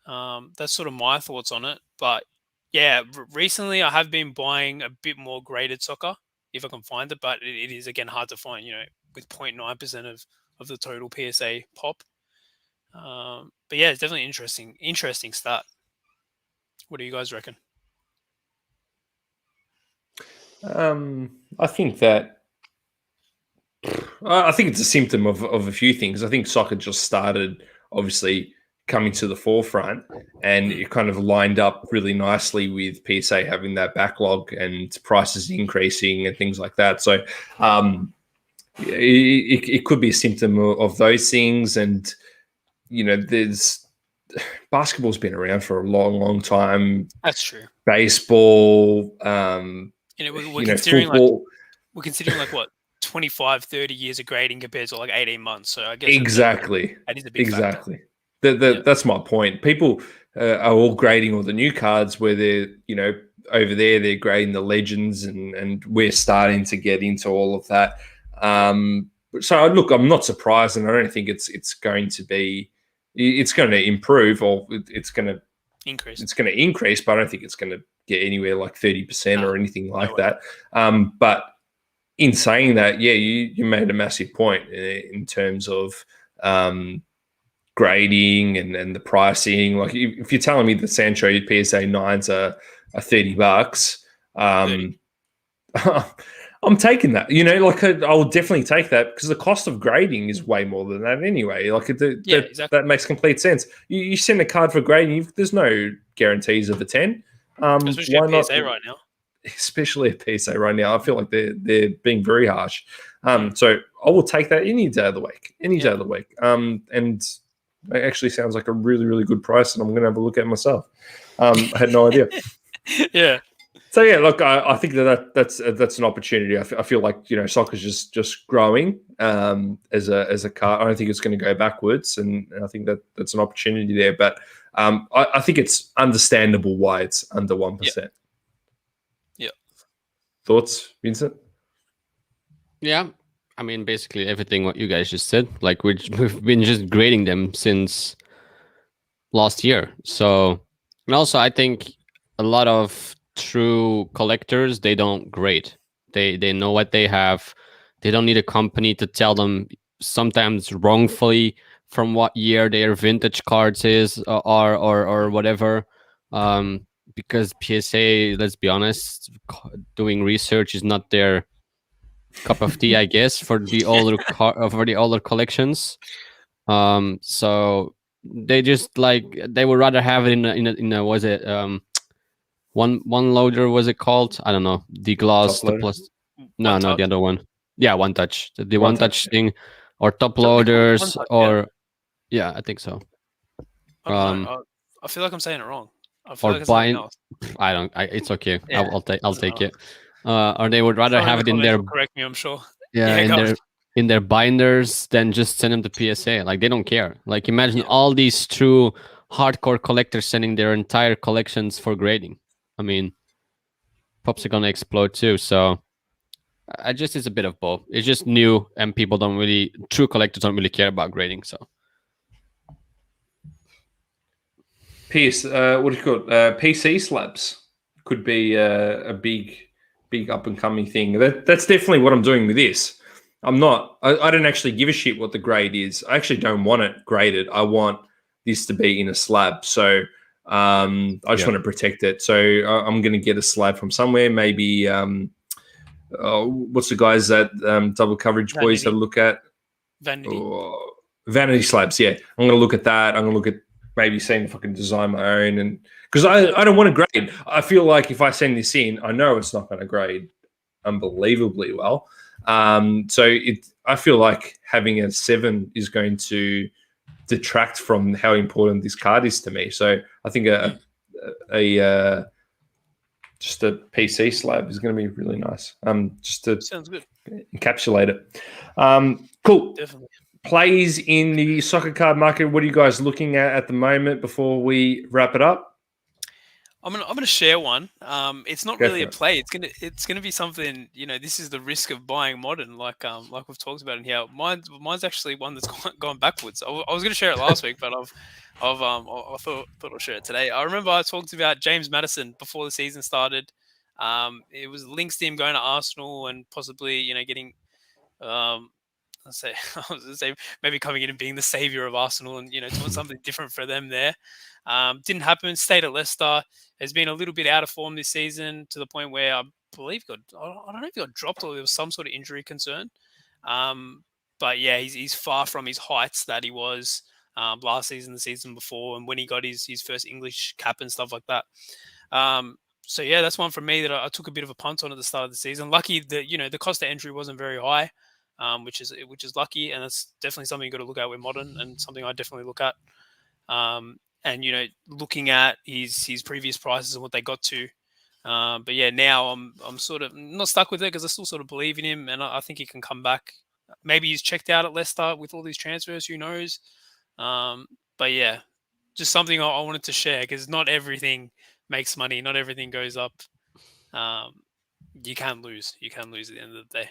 That's sort of my thoughts on it. But yeah, recently I have been buying a bit more graded soccer if I can find it, but it is again hard to find. with 0.9% of the total PSA pop. But yeah, it's definitely interesting start. What do you guys reckon? I think it's a symptom of a few things. I think soccer just started, obviously, coming to the forefront, and it kind of lined up really nicely with PSA having that backlog and prices increasing and things like that. So it could be a symptom of those things. And, there's basketball's been around for a long, long time. That's true. Baseball, we're considering football. We're considering like what 25, 30 years of grading compared to like 18 months. So I guess exactly, that is a big factor. That's my point. People are all grading all the new cards where they're, over there they're grading the legends, and we're starting to get into all of that. So look, I'm not surprised, and I don't think it's going to improve, or it's going to increase. It's going to increase, but I don't think it's going to get anywhere like 30% or anything like that. But in saying that, yeah, you made a massive point in terms of grading and the pricing. Like if you're telling me the Sancho PSA 9s are $30, I'm taking that. I will definitely take that, because the cost of grading is way more than that anyway. Like exactly. That makes complete sense. You send a card for grading, there's no guarantees of a 10. Especially why a PSA not? right now. Especially a PSA right now, I feel like they're being very harsh. So I will take that any day of the week. Day of the week. And it actually sounds like a really, really good price, and I'm going to have a look at it myself. I had no idea. Yeah. So yeah, look, I think that's an opportunity. I feel like soccer's just growing as a car. I don't think it's going to go backwards, and I think that's an opportunity there. But I think it's understandable why it's under 1%. Yeah. Thoughts, Vincent? Yeah, I mean, basically everything what you guys just said. Like we've been just grading them since last year. So, and also I think a lot of true collectors, they don't grade. They know what they have. They don't need a company to tell them, sometimes wrongfully, from what year their vintage cards is or whatever. Because PSA, let's be honest, doing research is not their cup of tea, I guess, for the older collections. So they just they would rather have it in a was it one loader, was it called? I don't know. The gloss, the plus. No, the other one. Yeah, one touch. The one touch thing, or top loaders, or yeah, I think so. I don't know. I feel like I'm saying it wrong. I feel or like it's something buying. else. It's okay. Yeah, I'll take it. Or they would rather have it in their. Correct me, I'm sure. Yeah, in their binders than just send them to PSA. Like they don't care. Like imagine all these true hardcore collectors sending their entire collections for grading. I mean, pops are gonna explode too. So it's a bit of both. It's just new, and true collectors don't really care about grading. So what do you call it? PC slabs could be a big up and coming thing. That's definitely what I'm doing with this. I don't actually give a shit what the grade is. I actually don't want it graded. I want this to be in a slab. So I just want to protect it. So I'm going to get a slab from somewhere. Maybe what's the guys that double coverage Vanity. boys that look at? Vanity slabs. Yeah, I'm going to look at that. I'm going to look at maybe seeing if I can design my own, and because I don't want to grade. I feel like if I send this in, I know it's not going to grade unbelievably well. So I feel like having a 7 is going to detract from how important this card is to me. So I think just a PC slab is going to be really nice. Just to sounds good. Encapsulate it. Cool. Definitely. Plays in the soccer card market. What are you guys looking at the moment before we wrap it up? I'm gonna share one. It's not really a play. It's gonna be something. This is the risk of buying modern, like we've talked about in here. Mine's actually one that's gone backwards. I was gonna share it last week, but I thought I'll share it today. I remember I talked about James Maddison before the season started. It was links to him going to Arsenal and possibly getting I was gonna say maybe coming in and being the savior of Arsenal and doing something different for them there. Didn't happen. Stayed at Leicester. Has been a little bit out of form this season to the point where I believe I don't know if he got dropped or there was some sort of injury concern. But yeah, he's far from his heights that he was last season, the season before, and when he got his first English cap and stuff like that. So yeah, that's one from me that I took a bit of a punt on at the start of the season. Lucky that the cost of entry wasn't very high, which is lucky, and that's definitely something you got to look at with modern, and something I definitely look at. And looking at his previous prices and what they got to. But yeah, now I'm sort of not stuck with it because I still sort of believe in him, and I think he can come back. Maybe he's checked out at Leicester with all these transfers. Who knows? But yeah, just something I wanted to share because not everything makes money. Not everything goes up. You can lose. You can lose at the end of the day.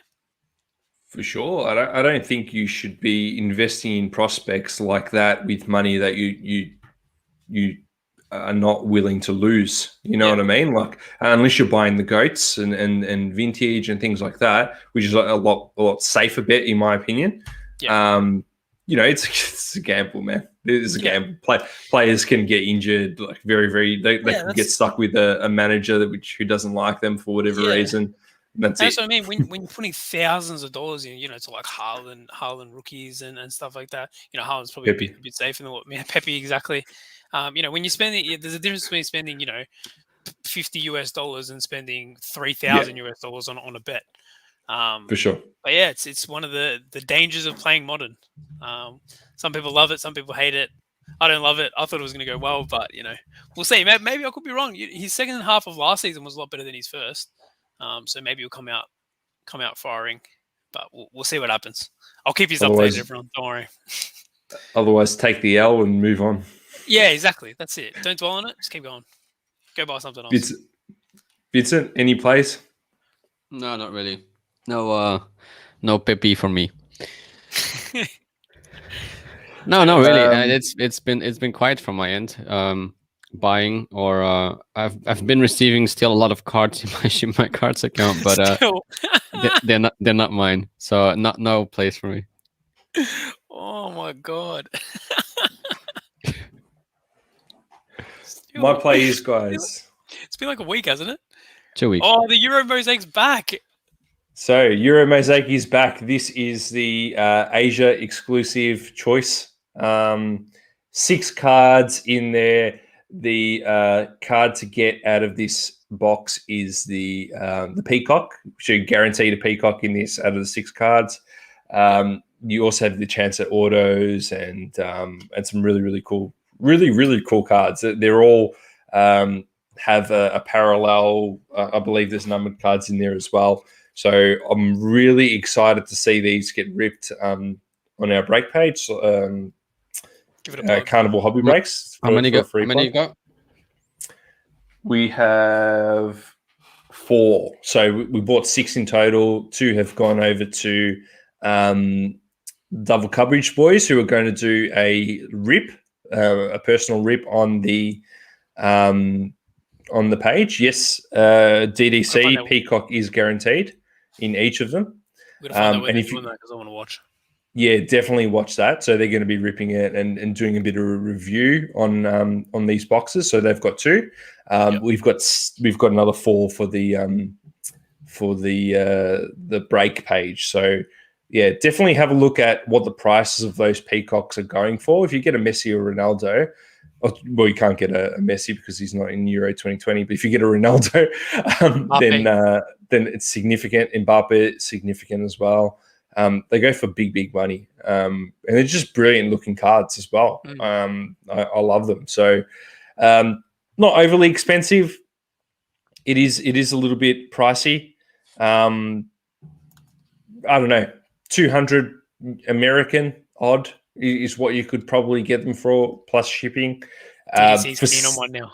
For sure. I don't think you should be investing in prospects like that with money that you are not willing to lose. You know what I mean? Like unless you're buying the goats and vintage and things like that, which is a lot safer bet in my opinion. Yeah. It's a gamble, man. It is a gamble. Players can get injured, like very. They can get stuck with a manager who doesn't like them for whatever reason. That's what I mean. When you're putting thousands of dollars in, to like Haaland rookies and stuff like that. Haaland's probably a bit safer than what Pepe exactly. When you're spending, there's a difference between spending $50 and spending $3,000 on a bet. For sure. But yeah, it's one of the dangers of playing modern. Some people love it, some people hate it. I don't love it. I thought it was going to go well, but we'll see. Maybe I could be wrong. His second half of last season was a lot better than his first, so maybe he'll come out firing. But we'll see what happens. I'll keep you updated, everyone. Don't worry. Otherwise, take the L and move on. Yeah, exactly. That's it. Don't dwell on it. Just keep going. Go buy something else. Vincent, any plays? No, not really. No Pepe for me. No, really. It's been quiet from my end. Buying or I've been receiving still a lot of cards in my cards account, but they're not mine. So no place for me. Oh my god. My play is, guys. It's been like a week, hasn't it? 2 weeks. Oh, the Euro Mosaic's back. So Euro Mosaic is back. This is the Asia exclusive choice. 6 cards in there. The card to get out of this box is the Peacock. So you're guaranteed a Peacock in this out of the 6 cards. You also have the chance at autos and some really cool. Really cool cards. They're all have a parallel. I believe there's numbered cards in there as well. So I'm really excited to see these get ripped on our break page. Give it a Carnival Hobby Breaks. How many you got? We have 4. So we bought 6 in total. 2 have gone over to Double Coverage Boys, who are going to do a rip. A personal rip on the page. Yes, DDC Peacock is guaranteed in each of them. And if you, because I want to watch. Yeah, definitely watch that. So they're going to be ripping it and doing a bit of a review on these boxes. So they've got 2. We've got another 4 for the break page. So yeah, definitely have a look at what the prices of those Peacocks are going for. If you get a Messi or Ronaldo, well, you can't get a Messi because he's not in Euro 2020. But if you get a Ronaldo, then it's significant. Mbappe, significant as well. They go for big money, and they're just brilliant looking cards as well. I love them. So not overly expensive. It is a little bit pricey. I don't know. 200 American odd is what you could probably get them for, plus shipping. DC's on one now.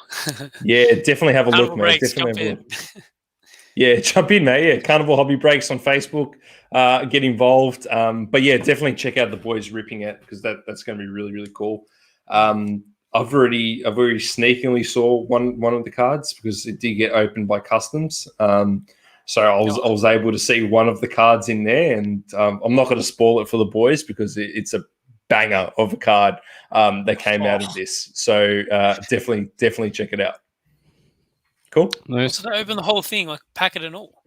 Yeah, definitely have a look, mate. Definitely have a look. Yeah, jump in, mate. Yeah, Carnival Hobby Breaks on Facebook. Get involved. But yeah, definitely check out the boys ripping it because that's going to be really cool. I've already sneakily saw one of the cards because it did get opened by customs. So I was able to see one of the cards in there, and I'm not going to spoil it for the boys because it's a banger of a card that came out of this. So definitely check it out. Cool. Nice. So they open the whole thing, like packet and all.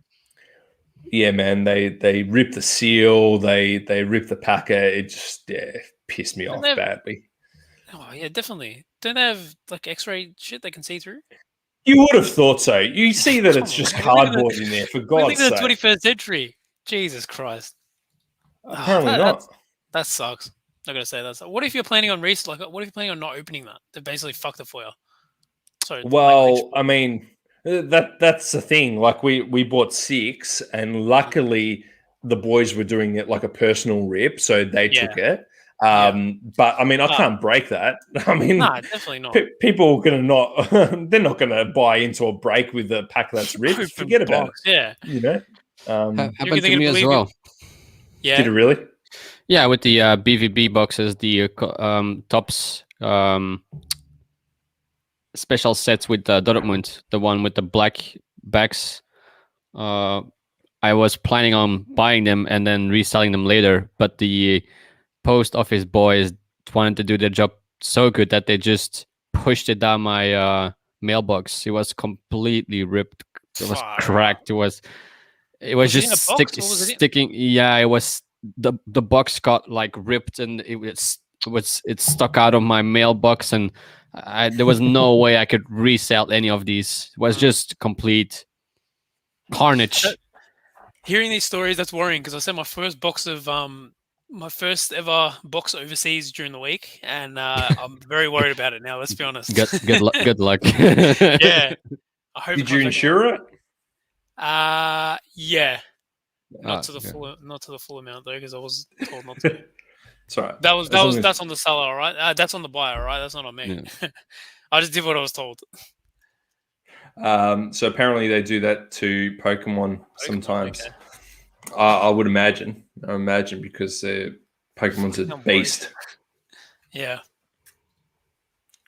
Yeah, man. They rip the seal. They rip the packet. It just pissed me off badly. Oh yeah, definitely. Don't they have like X-ray shit they can see through? You would have thought so. You see that it's just cardboard in there, for God's sake. We live in the 21st century. Jesus Christ. Apparently not. That sucks. I'm gonna say that. What if you're planning on what if you're planning on not opening that? They basically fucked it for you. Sorry. Well, I mean, that's the thing. Like we bought 6, and luckily the boys were doing it like a personal rip, so they took it. But I mean, I can't break that. I mean, no, definitely not. People are gonna not. They're not gonna buy into a break with a pack that's ripped. Forget about it. Yeah, you know. Happened to me as well. Yeah. Did it really? Yeah, with the BVB boxes, the tops special sets with Dortmund, the one with the black backs. I was planning on buying them and then reselling them later, but the post office boys wanted to do their job so good that they just pushed it down my mailbox. It was completely ripped. It was cracked. It was just sticking. Yeah, it was the box got like ripped, and it stuck out of my mailbox, and there was no way I could resell any of these. It was just complete carnage. Hearing these stories, that's worrying because I sent my first box of my first ever box overseas during the week, and I'm very worried about it now. Let's be honest. Good luck. Good luck. Yeah. I hope. Did you insure it? Yeah. Not to the full amount though, because I was told not to. It's all right. That's on the seller, all right. That's on the buyer, all right. That's not on me. Yeah. I just did what I was told. So apparently they do that to Pokemon sometimes. Okay. I would imagine. Because Pokemon's a beast. Yeah.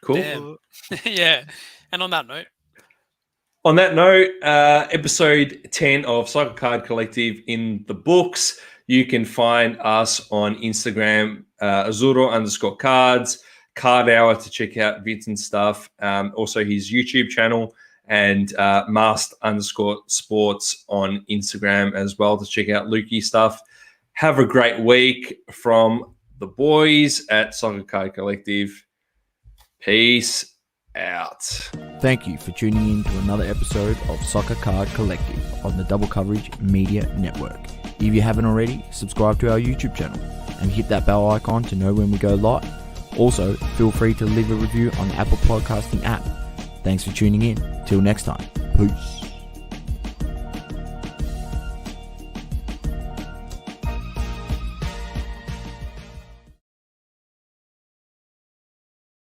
Cool. Yeah. And on that note, episode 10 of Soccer Card Collective in the books. You can find us on Instagram, Azzurro_cards, Cardhour to check out Vincent's stuff. Also his YouTube channel, and Mast_sports on Instagram as well to check out Lukey stuff. Have a great week from the boys at Soccer Card Collective. Peace out. Thank you for tuning in to another episode of Soccer Card Collective on the Double Coverage Media Network. If you haven't already, subscribe to our YouTube channel and hit that bell icon to know when we go live. Also, feel free to leave a review on the Apple Podcasting app. Thanks for tuning in. Till next time. Peace.